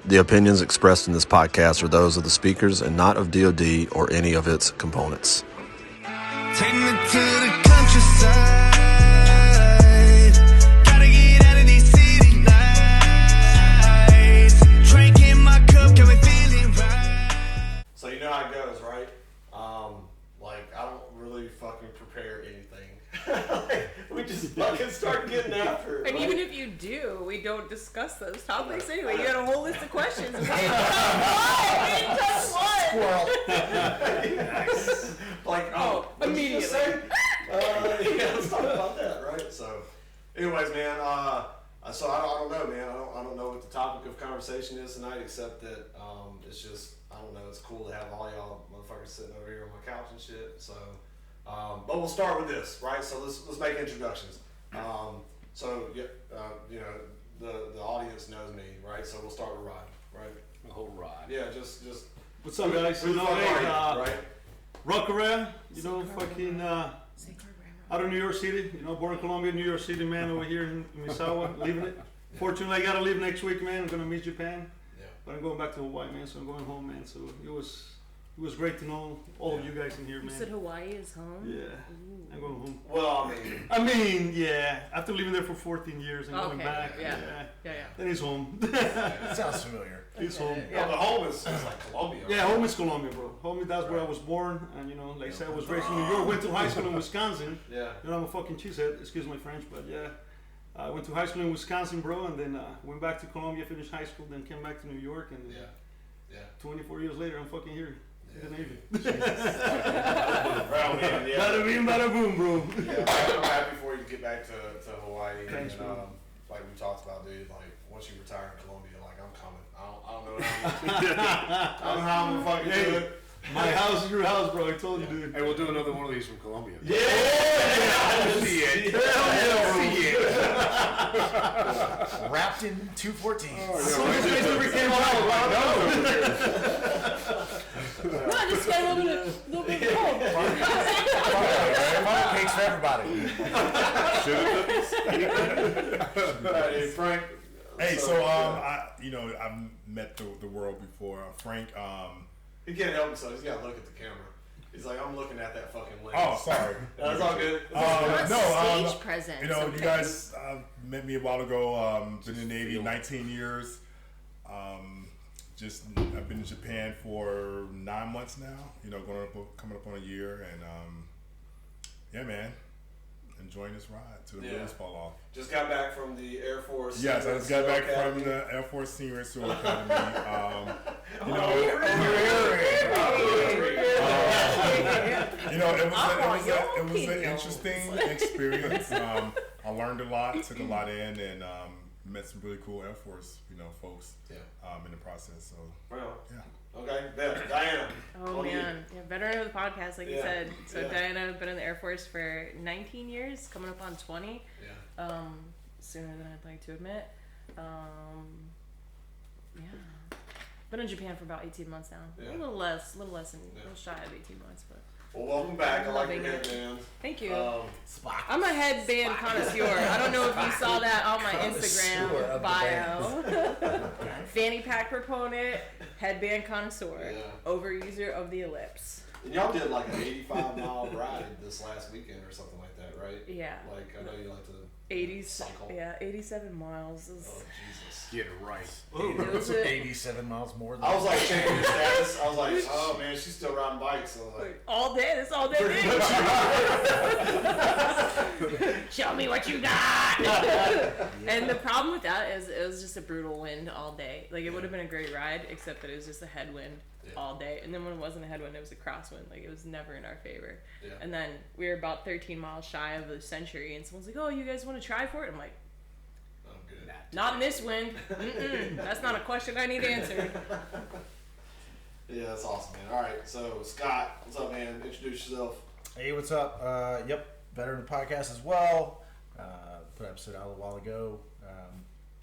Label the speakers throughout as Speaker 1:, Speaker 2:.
Speaker 1: The opinions expressed in this podcast are those of the speakers and not of DoD or any of its components.
Speaker 2: Take me to the countryside. Gotta get out of these city lights. Drinking my cup, got me feeling right.
Speaker 1: So you know how it goes, right? I don't really fucking prepare anything. We just fucking start getting after it.
Speaker 3: And even if you do, we don't discuss those topics anyway. You got a whole list of questions. What?
Speaker 4: Squirrel.
Speaker 3: Immediately.
Speaker 1: Let's talk about that, right? So, anyways, man. So I don't know, man. I don't know what the topic of conversation is tonight, except that it's just I don't know. It's cool to have all y'all motherfuckers sitting over here on my couch and shit. So, but we'll start with this, right? So let's make introductions. The audience knows me, right? So we'll start with Rod, right?
Speaker 5: The whole ride.
Speaker 1: Yeah, just.
Speaker 5: What's up, guys?
Speaker 1: Who the fuck are you, right?
Speaker 5: Rockaway, fucking out of New York City, born in Colombia, New York City, man, over here in Misawa, leaving it. Fortunately, I gotta leave next week, man. I'm gonna miss Japan, but I'm going back to Hawaii, man. So I'm going home, man. So it was great to know all of you guys in here, man.
Speaker 3: You said Hawaii is home?
Speaker 5: Yeah,
Speaker 3: Ooh.
Speaker 5: I'm going home.
Speaker 1: Well,
Speaker 5: I mean, yeah. After living there for 14 years and going back,
Speaker 3: yeah.
Speaker 5: Then he's home.
Speaker 4: Sounds familiar.
Speaker 5: He's home.
Speaker 1: Yeah, but home is like Colombia.
Speaker 5: Yeah, home is Colombia, bro. Home, that's where I was born, and like I said, I was raised in New York. Went to high school in Wisconsin.
Speaker 1: Yeah.
Speaker 5: I'm a fucking cheesehead. Excuse my French, but yeah. I went to high school in Wisconsin, bro, and then went back to Colombia, finished high school, then came back to New York, and 24 years later, I'm fucking here. In the Navy. Bada bing, bada boom, bro.
Speaker 1: Yeah, I'm happy for you to get back to Hawaii.
Speaker 5: Thanks,
Speaker 1: and,
Speaker 5: man.
Speaker 1: like we talked about, dude. Like once you retire in Colombia, like I'm coming. I don't know how I'm gonna fucking do it.
Speaker 5: My house is your house, bro. I told you, dude.
Speaker 6: Hey, we'll do another one of these from Colombia.
Speaker 1: Yeah.
Speaker 6: See it.
Speaker 4: Wrapped in 214.
Speaker 3: No, just get a little bit cold.
Speaker 4: Cakes for everybody.
Speaker 1: Hey, Frank.
Speaker 7: Hey, I've met the world before. Frank,
Speaker 1: he can't help himself. He's got to look at the camera. He's like, I'm looking at that fucking lens.
Speaker 7: oh, sorry.
Speaker 1: That's all good.
Speaker 3: Stage presence.
Speaker 7: You guys met me a while ago. Been in the Navy 19 years. I've been in Japan for 9 months now. Coming up on a year, and yeah, man, enjoying this ride till the wheels fall off.
Speaker 1: Just got back from the Air Force.
Speaker 7: Yes, I just got back from the Air Force Senior Resort Academy. It was an interesting experience. I learned a lot, took a lot in, and met some really cool Air Force, folks in the process. So,
Speaker 1: Okay, Diana.
Speaker 3: Oh man, veteran of the podcast, like you said. So Diana, been in the Air Force for 19 years, coming up on 20.
Speaker 1: Yeah.
Speaker 3: Sooner than I'd like to admit. Been in Japan for about 18 months now.
Speaker 1: Yeah.
Speaker 3: A little less than a little shy of 18 months, but.
Speaker 1: Well, welcome back. I like your
Speaker 3: Loving it.
Speaker 1: headband.
Speaker 3: Thank you.
Speaker 4: Spock.
Speaker 3: I'm a headband connoisseur. I don't know if you saw that on my
Speaker 4: Connoisseur
Speaker 3: Instagram
Speaker 4: of
Speaker 3: bio. Fanny pack proponent, headband connoisseur, overuser of the ellipse.
Speaker 1: And y'all did like an 85-mile ride this last weekend or something like that, right?
Speaker 3: Yeah.
Speaker 1: Like I know you like to
Speaker 3: 87 miles.
Speaker 1: Oh Jesus.
Speaker 6: Get it right.
Speaker 3: It was a,
Speaker 4: 87 miles more than
Speaker 1: I was like checking your status. I was like, oh man, she's still riding bikes. So I was like,
Speaker 3: all day. That's all day. Show me what you got. And the problem with that is it was just a brutal wind all day. Like it would have been a great ride, except that it was just a headwind all day. And then when it wasn't a headwind, it was a crosswind. Like it was never in our favor.
Speaker 1: Yeah.
Speaker 3: And then we were about 13 miles shy of the century, and someone's like, "Oh, you guys want to try for it?" I'm like,
Speaker 1: I'm good.
Speaker 3: "Not in this wind. That's not a question I need answered."
Speaker 1: Yeah, that's awesome, man. All right, so Scott, what's up, man? Introduce yourself.
Speaker 4: Hey, what's up? Veteran of the podcast as well. Put an episode out a while ago.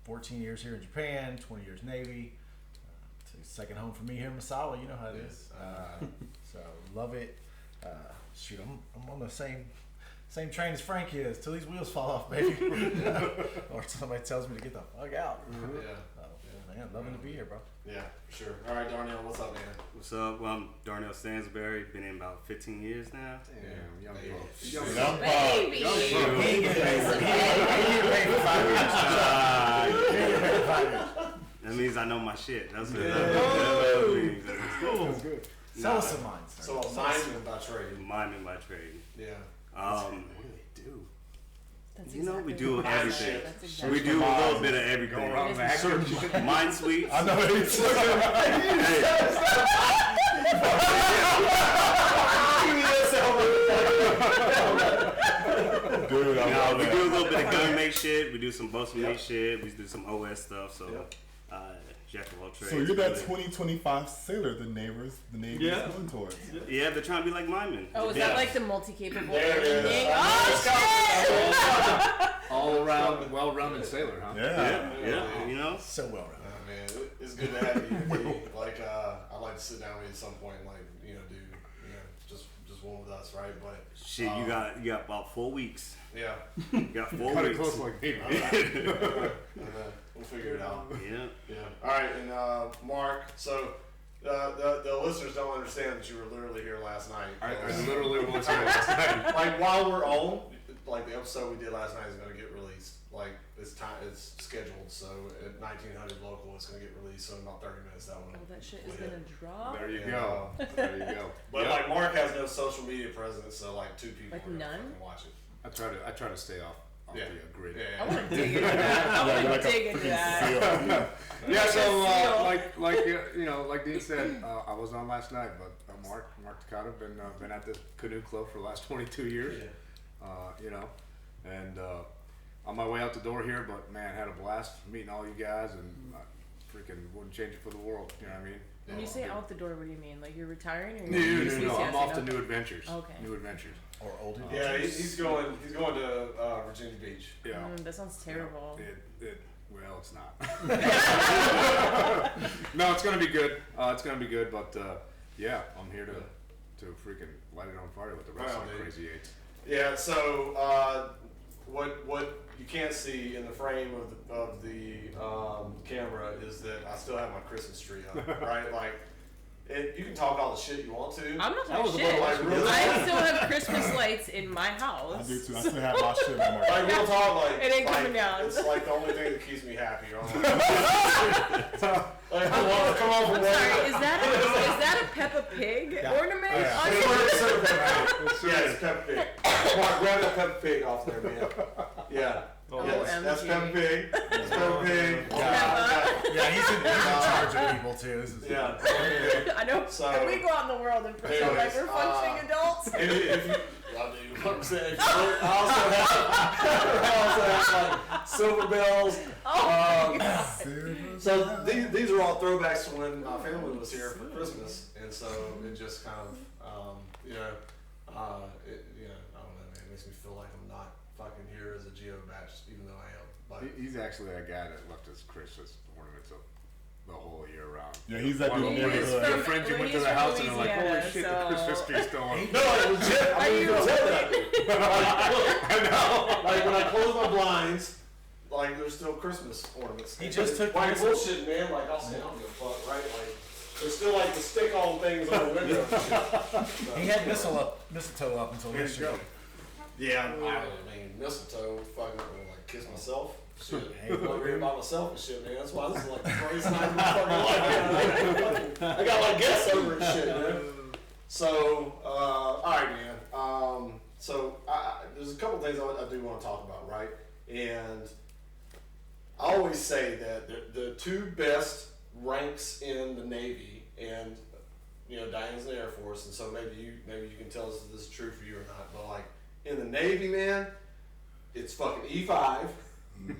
Speaker 4: 14 years here in Japan, 20 years Navy. It's a second home for me here in Misawa. You know how it is. So love it. Shoot, I'm on the same train as Frank is till these wheels fall off, baby. Or somebody tells me to get the fuck out.
Speaker 1: Yeah.
Speaker 4: Man, Loving to be here, bro.
Speaker 1: Yeah, for sure. All right, Darnell, what's up, man?
Speaker 8: What's up? Well, I'm Darnell Stansberry. Been in about 15 years now.
Speaker 6: Damn, young
Speaker 1: Hey,
Speaker 6: folks.
Speaker 1: young
Speaker 3: Baby.
Speaker 4: He ain't getting paid for 5 years.
Speaker 8: That means I know my shit. That's what that means.
Speaker 5: That's good.
Speaker 4: Sell us some mines.
Speaker 1: So, lineman by trade.
Speaker 8: Mining by trade.
Speaker 1: Yeah.
Speaker 8: What do they do?
Speaker 3: That's
Speaker 8: You know, we
Speaker 3: exactly
Speaker 8: do
Speaker 3: what
Speaker 8: everything.
Speaker 3: That's exactly
Speaker 8: We do a little bit of everything. Mine sweeps.
Speaker 7: I know it's dude, I love
Speaker 8: We
Speaker 7: that.
Speaker 8: do a little bit of gun make shit. We do some bustle make shit. We do some OS stuff. So, jack of all trades.
Speaker 7: So you're that 2025 sailor the Navy is going towards.
Speaker 8: Yeah, they're trying to be like Myman.
Speaker 3: Oh, is that like the multi-capable
Speaker 1: There it is.
Speaker 3: thing? Oh, shit!
Speaker 6: All around, well-rounded sailor, huh?
Speaker 8: Yeah, you know.
Speaker 4: So well rounded.
Speaker 1: Man, it's good to have you here. Like, I'd like to sit down with you at some point and, like, do, just one with us, right? But
Speaker 8: Shit, you got about 4 weeks.
Speaker 1: yeah,
Speaker 8: You got 4
Speaker 6: Cut it
Speaker 8: weeks.
Speaker 6: close like me.
Speaker 1: we'll figure it out.
Speaker 8: Yeah.
Speaker 1: Yeah. All right, and Mark. So the listeners don't understand that you were literally here last night.
Speaker 6: I literally was here last night.
Speaker 1: Like while we're on, like the episode we did last night is going to get released. Like it's scheduled. So at 1900 local, it's going to get released. So in about 30 minutes, that one.
Speaker 3: Oh, that shit is gonna drop.
Speaker 6: There you
Speaker 1: Yeah.
Speaker 6: go. There you go.
Speaker 1: But
Speaker 6: Yep.
Speaker 1: like Mark has no social media presence, so like 2 people
Speaker 3: Like
Speaker 1: are gonna
Speaker 3: none?
Speaker 1: fucking watch it.
Speaker 6: I try to stay off
Speaker 1: Yeah.
Speaker 6: the grid.
Speaker 1: Yeah.
Speaker 3: I want to dig into that. I want to dig into that.
Speaker 6: Yeah, so
Speaker 3: Like a seal.
Speaker 6: like Dean said, I was on last night, but Mark Takata been at this canoe club for the last 22 years. And on my way out the door here, but man, had a blast meeting all you guys, and I freaking wouldn't change it for the world. You know what I mean?
Speaker 3: When you say out the door, what do you mean? Like you're retiring? Or
Speaker 6: No, I'm off to new adventures.
Speaker 3: Okay.
Speaker 6: New adventures.
Speaker 4: Or older.
Speaker 1: Yeah, he's going to Virginia Beach.
Speaker 6: Yeah.
Speaker 3: That sounds terrible.
Speaker 6: Well, it's not. No, it's gonna be good. It's gonna be good, but yeah, I'm here to freaking light it on fire with the rest of the crazy eights.
Speaker 1: Yeah. So what you can't see in the frame of the camera is that I still have my Christmas tree up, right? Like. You can talk all the shit you want to.
Speaker 3: I'm not
Speaker 6: That was
Speaker 3: talking
Speaker 6: a
Speaker 3: shit.
Speaker 6: little like
Speaker 1: really-
Speaker 3: I still have Christmas lights in my house.
Speaker 7: I do too. I still have my shit on my
Speaker 1: Like real talk, like
Speaker 3: It ain't
Speaker 1: like,
Speaker 3: coming down.
Speaker 1: It's like the only thing that keeps me happy. Like, come on from
Speaker 3: I'm
Speaker 1: work.
Speaker 3: sorry, is that a Peppa Pig ornament?
Speaker 7: Yeah.
Speaker 3: On your-
Speaker 1: Yeah, it's Peppa Pig. Mark, grab that Peppa Pig off there, man. Yeah. Yes, that's
Speaker 3: OMG.
Speaker 1: Peppa Pig. That's Peppa Pig.
Speaker 4: Yeah, he's in charge of people too. This is-
Speaker 1: Yeah.
Speaker 3: I know.
Speaker 1: So-
Speaker 3: Can we go out in the world and pretend like we're functioning adults?
Speaker 1: If you, I do. I'm saying. I also have like silver bells. So these are all throwbacks to when my family was here for Christmas, and so it just kind of, I don't know, man. It makes me feel like I'm not fucking here as a geo batch, even though I am. But
Speaker 6: He's actually a guy that left his Christmas ornaments up the whole year round.
Speaker 7: Yeah, he's at the
Speaker 6: One of your
Speaker 7: neighborhood.
Speaker 6: friends you went to
Speaker 3: he's
Speaker 6: the
Speaker 3: from
Speaker 6: house and they're like, holy
Speaker 3: Louisiana,
Speaker 6: shit, the
Speaker 3: so-
Speaker 6: Christmas tree's still on.
Speaker 1: no, like legit.
Speaker 3: Are you
Speaker 1: I know. Like when I close my blinds, like there's still Christmas ornaments.
Speaker 4: He just took
Speaker 1: like
Speaker 4: the-
Speaker 1: bullshit, man. Like I'll say I don't give a fuck, right? Like there's still like the stick-on things on the window. and shit.
Speaker 4: He had mistletoe up until yesterday.
Speaker 1: Yeah, I mean mistletoe. Fucking like kiss myself. Shit, I'm over here by myself and shit, man. That's why this is like the craziest night of my fucking life. Man. I got like guests over and shit, man. So, all right, man. So there's a couple things I do want to talk about, right? And I always say that the two best ranks in the Navy, and Diane's in the Air Force, and so maybe you can tell us if this is true for you or not. But like in the Navy, man, it's fucking E5.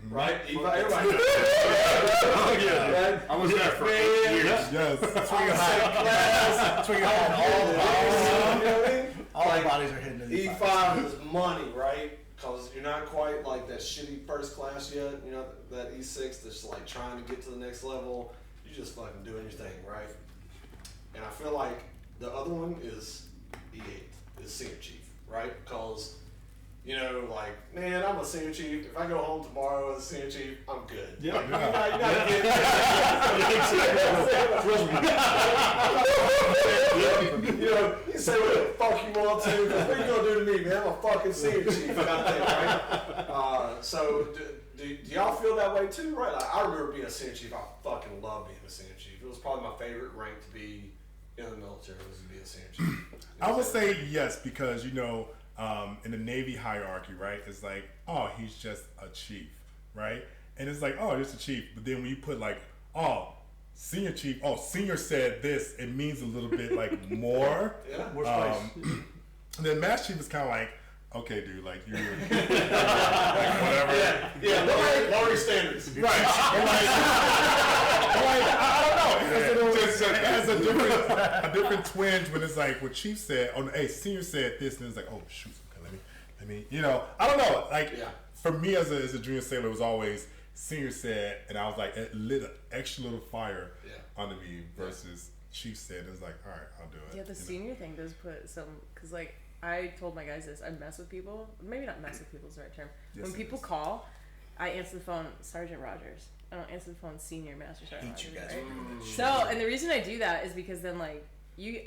Speaker 1: Right? Everybody knows.
Speaker 6: Oh, yeah.
Speaker 1: Right?
Speaker 6: I was there for 8 years.
Speaker 7: Yes.
Speaker 4: That's where you hide. That's where you hide all the bodies.
Speaker 1: You know what I mean?
Speaker 4: All the bodies are hidden in the
Speaker 1: E5 is money, right? Because you're not quite like that shitty first class yet. You know, that E6 that's like trying to get to the next level. You're just fucking doing your thing, right? And I feel like the other one is E8, is Senior Chief, right? Because like, man, I'm a senior chief. If I go home tomorrow as a senior chief, I'm good.
Speaker 5: Yeah.
Speaker 1: Like, you're not getting You know, you say what the fuck you want to, because what you gonna do to me, man? I'm a fucking senior chief, kind of thing, right? So, do y'all feel that way too, right? Like, I remember being a senior chief. I fucking loved being a senior chief. It was probably my favorite rank to be in the military, was to be a senior chief. You know
Speaker 7: I would say yes, because in the Navy hierarchy, right, it's like, oh, he's just a chief, right? And it's like, oh, just a chief. But then when you put like, oh, senior chief, oh, senior said this, it means a little bit like more.
Speaker 1: Yeah.
Speaker 7: And then master chief is kind of like, okay, dude, like you're like whatever.
Speaker 1: Yeah. Lower your standards.
Speaker 7: Right. I don't know. It has a different twinge when it's like what chief said. Oh, hey, senior said this, and it's like, oh shoot, okay, let me, I don't know. Like for me as a junior sailor, it was always senior said, and I was like, it lit an extra little fire under me versus chief said. It was like, all right, I'll do it.
Speaker 3: Yeah, the senior thing does put some, because like I told my guys this, I mess with people. Maybe not mess with people is the right term. When people call, I answer the phone, Sergeant Rogers. I don't answer the phone, Senior Master Sergeant Rogers. Right? So, and the reason I do that is because then like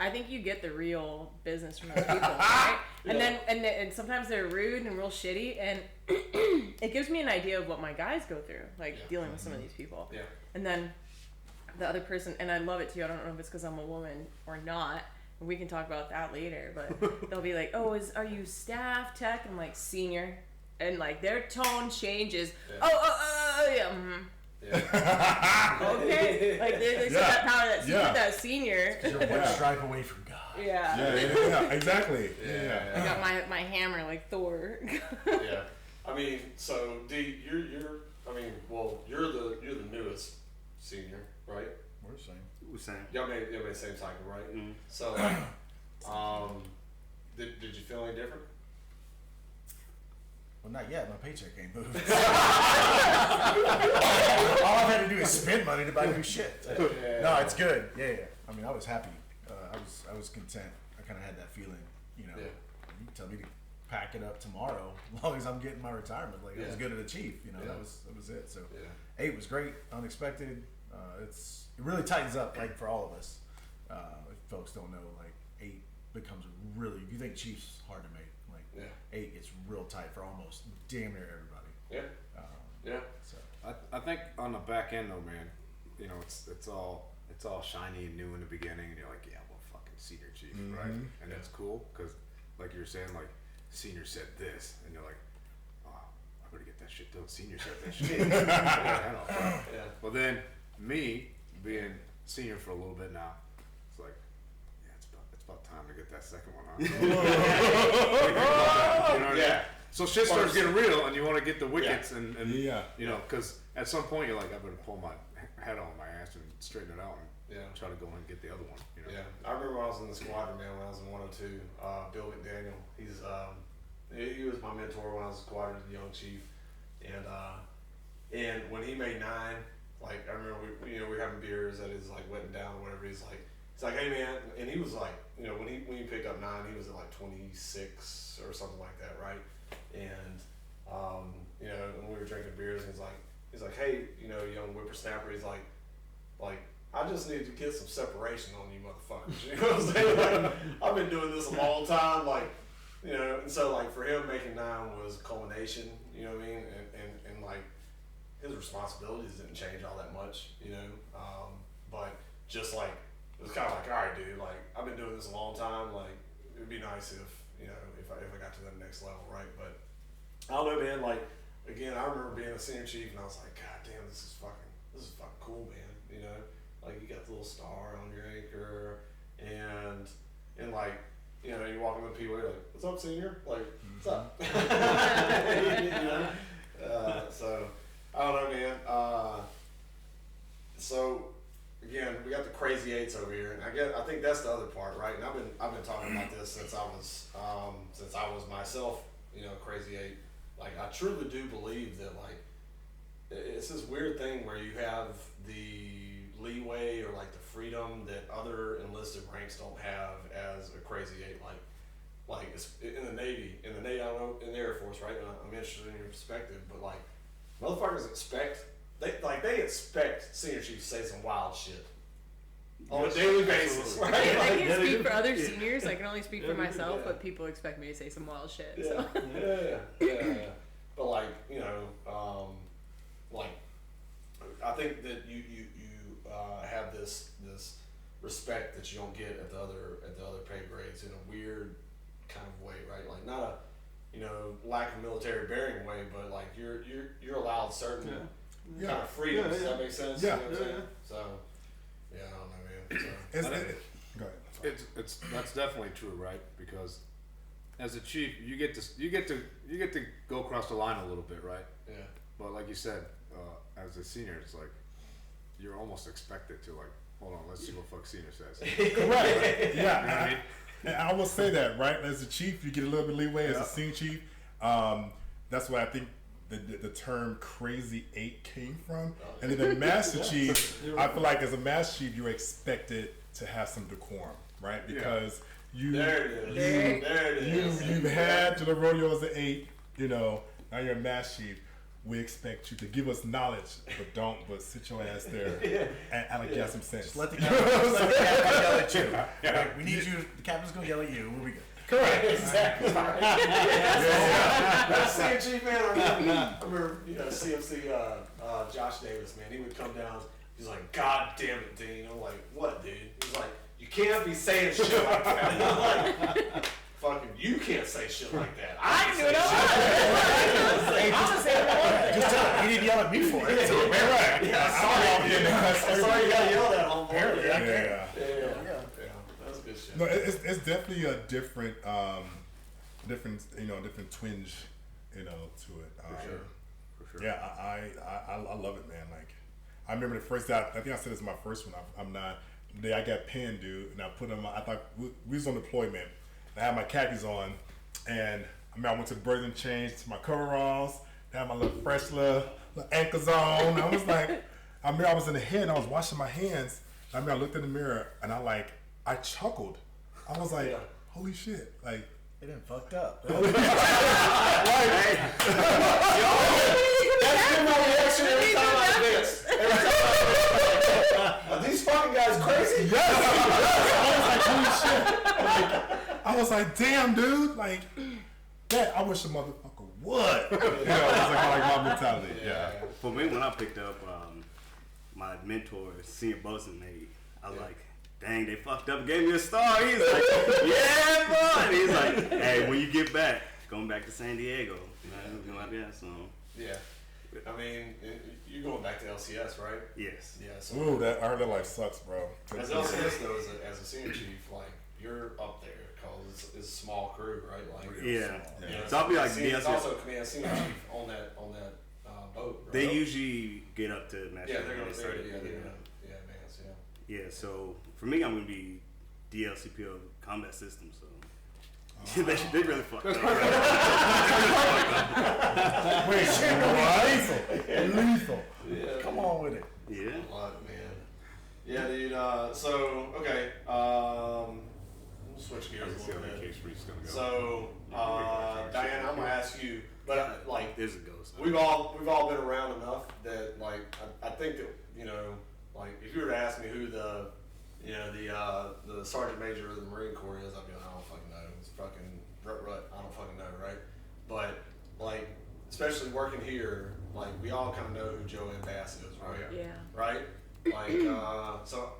Speaker 3: I think you get the real business from those people, right? And then and sometimes they're rude and real shitty, and it gives me an idea of what my guys go through, like dealing with some of these people. Yeah. And then the other person, and I love it too. I don't know if it's because I'm a woman or not. We can talk about that later, but they'll be like, "Oh, are you staff tech?" I'm like, "Senior," and like their tone changes. Yeah. Yeah. Mm-hmm. Yeah. Okay. Like they that power that senior.
Speaker 4: You're one stripe away from God.
Speaker 3: Yeah.
Speaker 7: Yeah, exactly. Yeah.
Speaker 3: I got my hammer like Thor.
Speaker 1: Yeah. I mean, so D, you're the newest senior, right?
Speaker 4: We're the same.
Speaker 8: We're same.
Speaker 1: Y'all made the same cycle, right? Mm-hmm. So, did you feel any different?
Speaker 4: Well, not yet. My paycheck ain't moved. All I've had to do is spend money to buy new shit. No, it's good. Yeah. I mean, I was happy. I was content. I kind of had that feeling. You tell me to pack it up tomorrow, as long as I'm getting my retirement. Like I was good at a chief. That was it. So 8 was great, unexpected. It really tightens up, like for all of us. If folks don't know, like 8 becomes really. If you think chief's hard to make, like 8 gets real tight for almost damn near everybody.
Speaker 1: So
Speaker 6: I think on the back end though, man, it's all shiny and new in the beginning, and you're like, yeah, well, fucking senior chief, right? And that's cool because, like you were saying, like senior said this, and you're like, oh, I better get that shit done. Senior said that shit. Well, then me being senior for a little bit now, it's like, yeah, it's about time to get that second one on. You know what I mean? So shit starts getting real, and you want to get the wickets, and because at some point you're like, I better pull my head on my ass and straighten it out, and try to go and get the other one.
Speaker 1: Yeah, I remember when I was in the squadron, man. When I was in 102, Bill McDaniel, he was my mentor when I was a squadron, young chief, and when he made 9. Like I remember we were having beers at his like wedding down or whatever. He's like, hey man, and he was like, when he picked up 9, he was at like 26 or something like that, right? And when we were drinking beers, and he's like, hey, young whippersnapper, he's like, I just need to get some separation on you motherfuckers. You know what I'm saying? Like, I've been doing this a long time, like, and so like for him making 9 was a culmination, you know what I mean? And like his responsibilities didn't change all that much, but just like it was kind of like, all right, dude, like I've been doing this a long time, like it would be nice if if I got to the next level, right? But I don't know, man. Like again, I remember being a senior chief, and I was like, God damn, this is fucking cool, man. Like you got the little star on your anchor, and like you walk up to people, you're like, what's up, senior? Like, what's up? So. I don't know, man. So again, we got the crazy 8s over here, and I think that's the other part, right? And I've been talking about this since I was myself, crazy 8. Like I truly do believe that like it's this weird thing where you have the leeway or like the freedom that other enlisted ranks don't have as a crazy 8. Like it's in the Navy, I don't know, in the Air Force, right? I'm interested in your perspective, but like. Motherfuckers expect senior chiefs to say some wild shit, on a daily basis, right?
Speaker 3: I
Speaker 1: Like,
Speaker 3: can't speak for other seniors. I can only speak for myself, but people expect me to say some wild shit.
Speaker 1: yeah,
Speaker 3: So.
Speaker 1: yeah. But like, you know, like I think that you have this respect that you don't get at the other pay grades in a weird kind of way, right? Like not a, you know, lack of military bearing way, but like you're allowed certain kind of freedoms. Does that make sense?
Speaker 7: Yeah.
Speaker 1: You know what I'm saying? So yeah, I don't know, man. So,
Speaker 7: Go ahead.
Speaker 6: It's that's definitely true, right? Because as a chief, you get to go across the line a little bit, right?
Speaker 1: yeah.
Speaker 6: But like you said, as a senior, it's like you're almost expected to like, hold on, let's see what fuck senior says.
Speaker 7: Correct. Yeah.
Speaker 6: You know what I mean?
Speaker 7: And I will say that, right? As a chief, you get a little bit of leeway. As a senior chief, that's why I think the term "crazy 8" came from. And then the master chief, I feel like as a master chief, you're expected to have some decorum, right? Because you've had to the rodeo as an 8. You know, now you're a master chief. We expect you to give us knowledge, but sit your ass there and act like you have some sense.
Speaker 4: Just let the captain yell at you. Like, we need you. The captain's gonna yell at you. We'll be good.
Speaker 1: Correct. Exactly. That's same chief, man. I remember, you know, CMC Josh Davis, man. He would come down. He's like, "God damn it, Dean." I'm like, "What, dude?" He's like, "You can't be saying shit like that." And I'm like, "Fucking, you can't say shit like that. I can do it.
Speaker 4: Hey, just tell him. He didn't yell at me for it. So, right.
Speaker 1: Yeah, sorry, you got yelled at on board.
Speaker 4: Apparently,
Speaker 1: Yeah, that's good shit.
Speaker 7: No, it's definitely a different twinge, you know, to it.
Speaker 6: For sure.
Speaker 7: Yeah, I love it, man. Like, I remember the first day. I think I said this is my first one. I'm not. The day I got pinned, dude, and I put them. I thought we was on deployment. I had my khakis on, and I went to the birthing change to my coveralls. I had my little fresh little ankles on. I was like, I was in the head and I was washing my hands. I looked in the mirror and I chuckled. I was like, holy shit. Like,
Speaker 4: it didn't fucked up.
Speaker 1: That's been my reaction every time I dance. Are these fucking guys crazy?
Speaker 7: Yes. I was like, holy shit. I was like, damn, dude. Like, that, I wish a motherfucker would. You know, it's like my mentality. Yeah.
Speaker 8: For me, when I picked up my mentor, senior bosun mate, I was like, dang, they fucked up and gave me a star. He's like, yeah, boy. He's like, hey, when you get back, going back to San Diego. You know, like that, so.
Speaker 1: Yeah. I mean, you're going back to LCS, right?
Speaker 8: Yes.
Speaker 1: Yeah. So
Speaker 7: Ooh, I heard that life sucks, bro.
Speaker 1: as LCS though, as a senior chief, like you're up there because it's a small crew, right? Like
Speaker 8: Yeah.
Speaker 1: You know,
Speaker 8: So I'll be like,
Speaker 1: it's also command senior chief on that boat. Right?
Speaker 8: they usually get up to master.
Speaker 1: Yeah, they're gonna
Speaker 8: start.
Speaker 1: advance.
Speaker 8: Yeah. So for me, I'm gonna be DLCPO combat system. So. they really fucked up.
Speaker 4: Wait, lethal.
Speaker 1: Yeah.
Speaker 4: Come on with it.
Speaker 8: Yeah.
Speaker 1: A lot, man. Yeah, dude. So okay. We'll switch gears a little bit. So, Diane, I'm gonna ask you, but like,
Speaker 8: There's a ghost.
Speaker 1: we've all been around enough that like I think that, you know, like if you were to ask me who the sergeant major of the Marine Corps is, I'd be like, I don't fucking know. It's fucking rut. I don't fucking know, right? But like, especially working here, like we all kind of know who Joanne Bass is, right?
Speaker 3: Yeah.
Speaker 1: Right? Like, so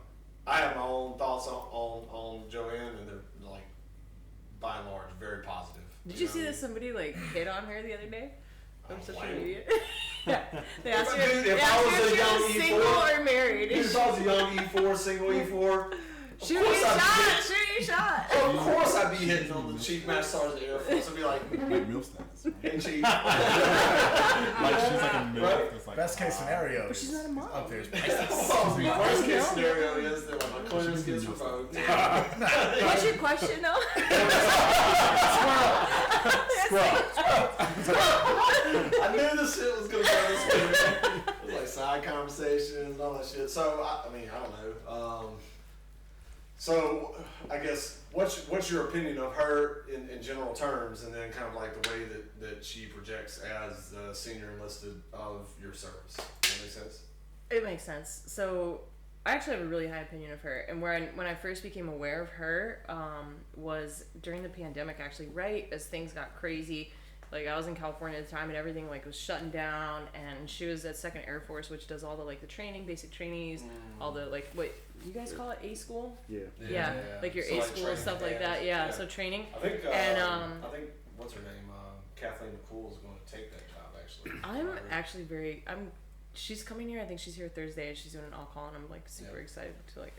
Speaker 1: I have my own thoughts on Joanne, and they're like, by and large, very positive.
Speaker 3: Did you see
Speaker 1: know?
Speaker 3: that somebody like hit on her the other day on
Speaker 1: Oh,
Speaker 3: social
Speaker 1: wow.
Speaker 3: media? Yeah. They asked her
Speaker 1: Dude,
Speaker 3: they
Speaker 1: if I
Speaker 3: asked
Speaker 1: was
Speaker 3: her
Speaker 1: a
Speaker 3: if she
Speaker 1: young
Speaker 3: was
Speaker 1: E4
Speaker 3: single or married.
Speaker 1: Dude, if I was a young E4, single E4,
Speaker 3: Shoot your shot! Shoot your shot!
Speaker 1: of course I'd be hitting on the Chief Master Sergeant of the Air Force. I'd be like,
Speaker 7: Like meal status.
Speaker 1: hey, Chief.
Speaker 7: Like she's like a meal.
Speaker 1: Right?
Speaker 7: It's like,
Speaker 4: Best case scenario.
Speaker 3: But she's not a mom.
Speaker 4: Up there.
Speaker 1: Worst case scenario is that like, my clearance gets revoked.
Speaker 3: What's your question though?
Speaker 1: I knew this shit was gonna go this way. Man. It was like side conversations and all that shit. So I mean, I don't know. So I guess what's your opinion of her in general terms, and then kind of like the way that she projects as the senior enlisted of your service? Does that make sense?
Speaker 3: It makes sense. So I actually have a really high opinion of her. And when I first became aware of her was during the pandemic, actually, right as things got crazy. Like, I was in California at the time, and everything, like, was shutting down, and she was at 2nd Air Force, which does all the, like, the training, basic trainees, all the, like, what, you guys call it A school?
Speaker 8: Yeah.
Speaker 3: Like, your
Speaker 1: So,
Speaker 3: A
Speaker 1: like,
Speaker 3: school,
Speaker 1: training
Speaker 3: stuff like that,
Speaker 1: camps.
Speaker 3: so training.
Speaker 1: I think,
Speaker 3: And,
Speaker 1: I think, what's her name? Kathleen McCool is going to take that job, actually.
Speaker 3: I'm actually she's coming here. I think she's here Thursday, and she's doing an all-call, and I'm, like, super excited to, like,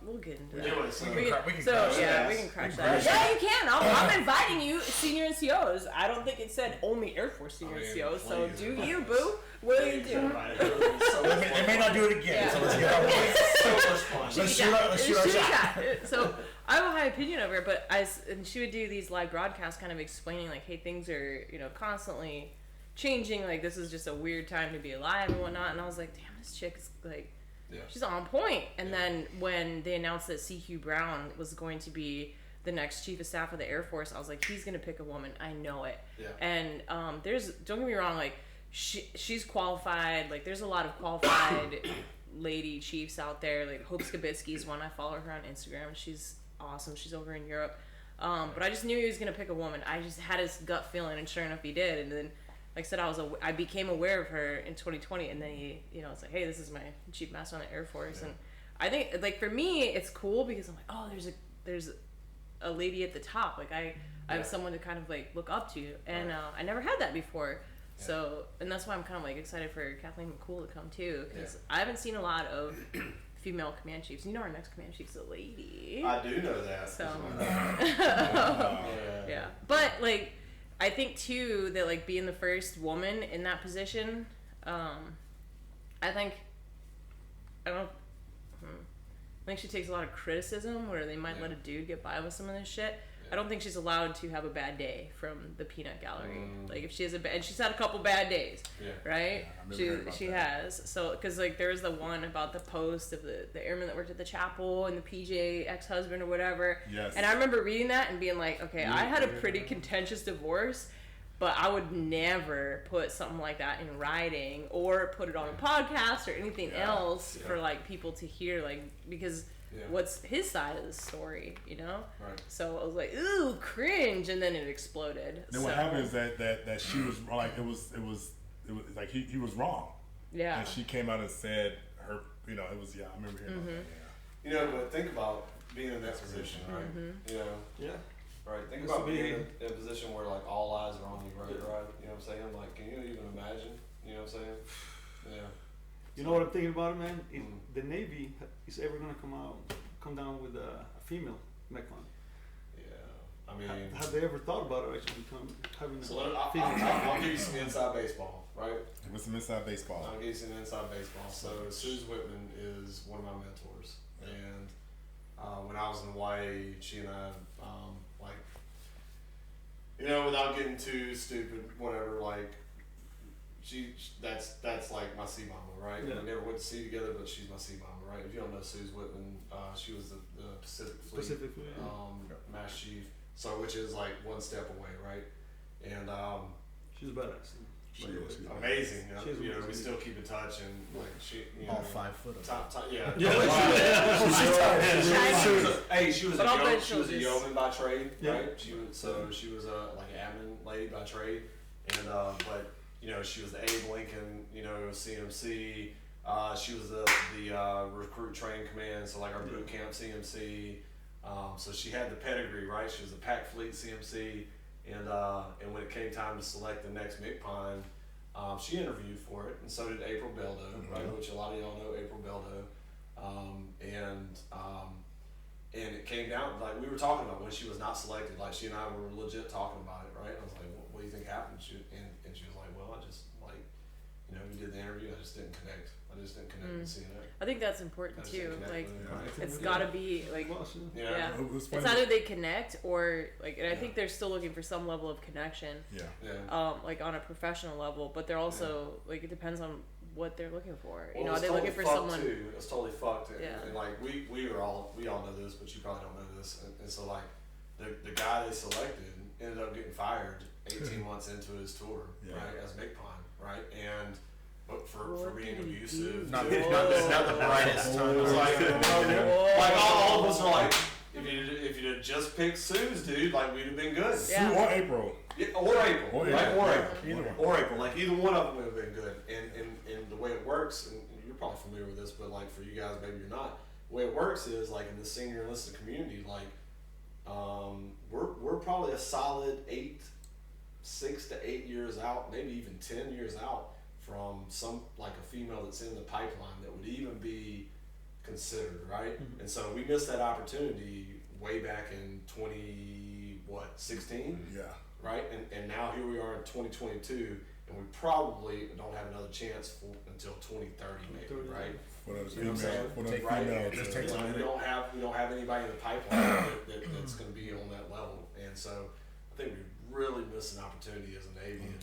Speaker 3: we'll get into that.
Speaker 1: Anyway, so
Speaker 4: We can crush
Speaker 3: So,
Speaker 4: that.
Speaker 3: yeah, we can crush that. Yeah, you can. I'm inviting you, senior NCOs. I don't think it said only Air Force senior NCOs, so
Speaker 1: please.
Speaker 3: do you, boo? What do you do?
Speaker 4: They may not do it again, so let's get on with it. Let's shoot our shot.
Speaker 3: So I have a high opinion of her, but and she would do these live broadcasts kind of explaining, like, hey, things are, constantly changing. Like, this is just a weird time to be alive and whatnot. And I was like, damn, this chick is, like, she's on point. And then when they announced that CQ Brown was going to be the next chief of staff of the Air Force, I was like, he's going to pick a woman. I know it. Yeah. And don't get me wrong, like, she's qualified. Like, there's a lot of qualified lady chiefs out there. Like, Hope Skibitsky's one. I follow her on Instagram. She's awesome. She's over in Europe. But I just knew he was going to pick a woman. I just had his gut feeling, and sure enough, he did. And then, like I said, I became aware of her in 2020, and then he, it's like, hey, this is my chief master on the Air Force. And I think, like, for me, it's cool because I'm like, oh, there's a lady at the top. Like, I have someone to kind of, like, look up to. And I never had that before. So, and that's why I'm kind of, like, excited for Kathleen McCool to come too, because I haven't seen a lot of female command chiefs. Our next command chief's a lady.
Speaker 1: I do know that.
Speaker 3: So, yeah. But, like, I think too that, like, being the first woman in that position, I think she takes a lot of criticism where they might let a dude get by with some of this shit. I don't think she's allowed to have a bad day from the peanut gallery. Like, if she has and she's had a couple bad days, right? She has. So, because, like, there was the one about the post of the airman that worked at the chapel and the PJ ex-husband or whatever.
Speaker 7: Yes.
Speaker 3: And I remember reading that and being like, okay, I had a pretty contentious divorce, but I would never put something like that in writing or put it on a podcast or anything else for, like, people to hear, like, because what's his side of the story, Right. So I was like, ooh, cringe, and then it exploded.
Speaker 7: Then what happened is that she was like, it was like he was wrong.
Speaker 3: Yeah.
Speaker 7: And she came out and said her, it was I remember hearing about that.
Speaker 1: But think about being in that position, right? Right. Think about being in a position where, like, all eyes are on you, right? You know what I'm saying? Like, can you even imagine? You know what I'm saying? Yeah.
Speaker 5: You know what I'm thinking about it, man? The Navy is ever gonna come down with a female MCPON.
Speaker 1: Yeah, I mean,
Speaker 5: have they ever thought about it actually having
Speaker 1: so
Speaker 5: a female?
Speaker 1: I'll give you some inside baseball, right?
Speaker 7: With some inside baseball.
Speaker 1: I'll give you some inside baseball. So Suze Whitman is one of my mentors, and when I was in Hawaii, she and I, without getting too stupid, whatever, like. That's like my sea bomber, right?
Speaker 5: Yeah.
Speaker 1: We never went to sea together, but she's my sea bomber, right? If you don't know Suze Whitman, she was the Pacific Fleet Mass Chief, so which is like one step away, right? And
Speaker 5: she's badass.
Speaker 1: She was amazing. We still keep in touch, and like she,
Speaker 4: all 5 foot of
Speaker 1: top, yeah. She was a yeoman by trade, right? She was like an admin lady by trade, and but. She was the Abe Lincoln, CMC. She was the recruit training command, so like our boot camp CMC. So she had the pedigree, right? She was a Pac Fleet CMC, and when it came time to select the next MCPON, she interviewed for it, and so did April Beldo, right? Which a lot of y'all know April Beldo. And it came down, like, we were talking about when she was not selected, like, she and I were legit talking about it, right? I was like, what do you think happened? And she was like, well, I just, like, we did the interview, I just didn't connect. With seeing it.
Speaker 3: I think that's important too. Like, it's gotta be, like, it's
Speaker 7: funny.
Speaker 3: either they connect or, like, and I think they're still looking for some level of connection. Like, on a professional level, but they're also, like, it depends on what they're looking for.
Speaker 1: Well,
Speaker 3: are they looking for someone?
Speaker 1: Too. It's totally fucked. And like we all know this, but you probably don't know this. And so like the guy they selected ended up getting fired 18 months into his tour, right, as MCPON, right? And for being abusive.
Speaker 4: Not
Speaker 1: too.
Speaker 4: the brightest
Speaker 1: It
Speaker 4: time.
Speaker 1: was like all of us are like, if you'd have just picked Sue's, dude, like we'd have been good.
Speaker 3: Yeah.
Speaker 7: Sue or April.
Speaker 1: Yeah, or April,
Speaker 7: Or
Speaker 1: right?
Speaker 7: April.
Speaker 1: Or
Speaker 7: Yeah,
Speaker 1: April,
Speaker 7: either one.
Speaker 1: or April. Like either one of them would have been good. And the way it works, and you're probably familiar with this, but like for you guys, maybe you're not. The way it works is like in the senior enlisted community, like we're probably a solid 6 to 8 years out, maybe even 10 years out from some like a female that's in the pipeline that would even be considered, right?
Speaker 5: Mm-hmm.
Speaker 1: And so we missed that opportunity way back in 16,
Speaker 7: Yeah.
Speaker 1: right? And now here we are in 2022, and we probably don't have another chance until 2030, maybe, right?
Speaker 7: For those
Speaker 1: You know what I'm
Speaker 7: female,
Speaker 1: saying?
Speaker 7: for those
Speaker 1: Right?
Speaker 7: female.
Speaker 4: It just
Speaker 7: to-
Speaker 4: takes a
Speaker 1: We
Speaker 4: minute.
Speaker 1: don't have anybody in the pipeline that's going to be on that level, and so I think we really missed an opportunity as a Navy. And,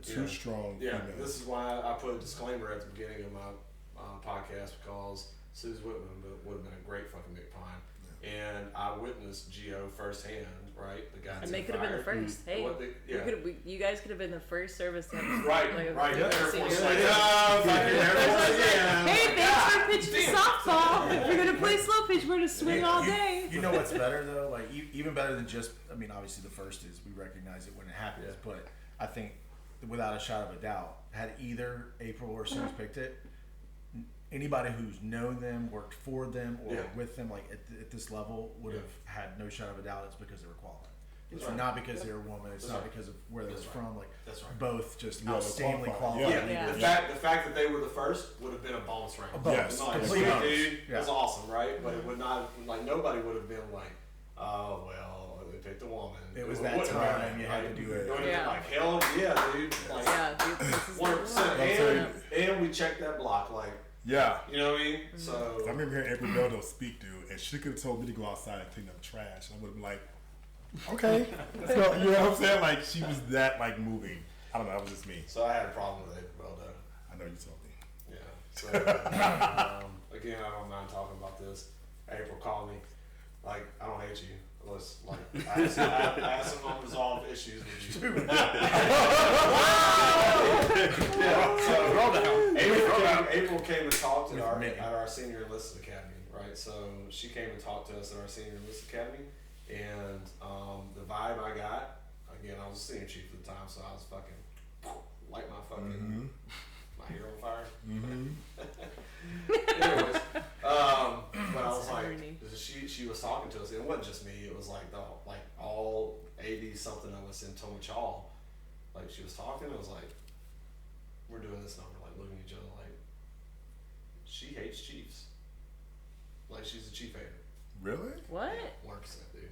Speaker 7: Two strong
Speaker 1: yeah,
Speaker 7: females.
Speaker 1: this is why I put a disclaimer at the beginning of my podcast, because Suze Whitman would have been a great fucking MCPON. And I witnessed Geo firsthand, right? The guy.
Speaker 3: And they could have been the first. Hey, you guys could have been the first service to have
Speaker 1: Right,
Speaker 3: like,
Speaker 1: right.
Speaker 3: Air
Speaker 1: Air
Speaker 3: Force.
Speaker 1: Force. Fucking Air Force again.
Speaker 3: Hey, thanks for pitching softball. If you're gonna play slow pitch, we're gonna swing all day.
Speaker 4: You know what's better though? Like even better than just. I mean, obviously the first is we recognize it when it happens, but I think without a shot of a doubt, had either April or Suze picked it, anybody who's known them, worked for them, or with them, like at this level, would have had no shot of a doubt. It's because they were qualified. It's not because they're a woman. It's not because of where they're from. Like both just outstandingly qualified.
Speaker 1: Yeah. The fact that they were the first would have been a bonus rank.
Speaker 7: Yes.
Speaker 1: Like,
Speaker 4: Complete bonus.
Speaker 1: dude, that's awesome, right? But it would not, like, nobody would have been like, oh well, they picked a woman.
Speaker 4: It was that time you had to do it.
Speaker 1: It would have been like, hell yeah, dude. Like,
Speaker 3: Yeah, dude, this is
Speaker 1: 100%. And we checked that block, like,
Speaker 7: Yeah.
Speaker 1: you know what I mean? So
Speaker 7: I remember hearing April Beldo speak, dude, and she could have told me to go outside and clean up trash. And I would have been like, okay, let's go. You know what I'm saying? Like, she was that, like, moving. I don't know, that was just me.
Speaker 1: So I had a problem with April Beldo.
Speaker 7: I know you told me.
Speaker 1: Yeah. So again, I don't mind talking about this. April called me. Like, I don't hate you. Let's, like, I have some unresolved issues with you. April came and talked at our senior enlisted academy, right? So she came and talked to us at our senior enlisted academy, and the vibe I got, again, I was a senior chief at the time, so I was fucking light my fucking my hair on fire. Anyways, but I was like, she was talking to us. It wasn't just me. It was like all 80 something of us in Tomachaw. Like, she was talking. It was like, we're doing this number, like looking at each other like, she hates Chiefs. Like, she's a Chief hater.
Speaker 7: Really?
Speaker 3: What?
Speaker 1: 100%, dude.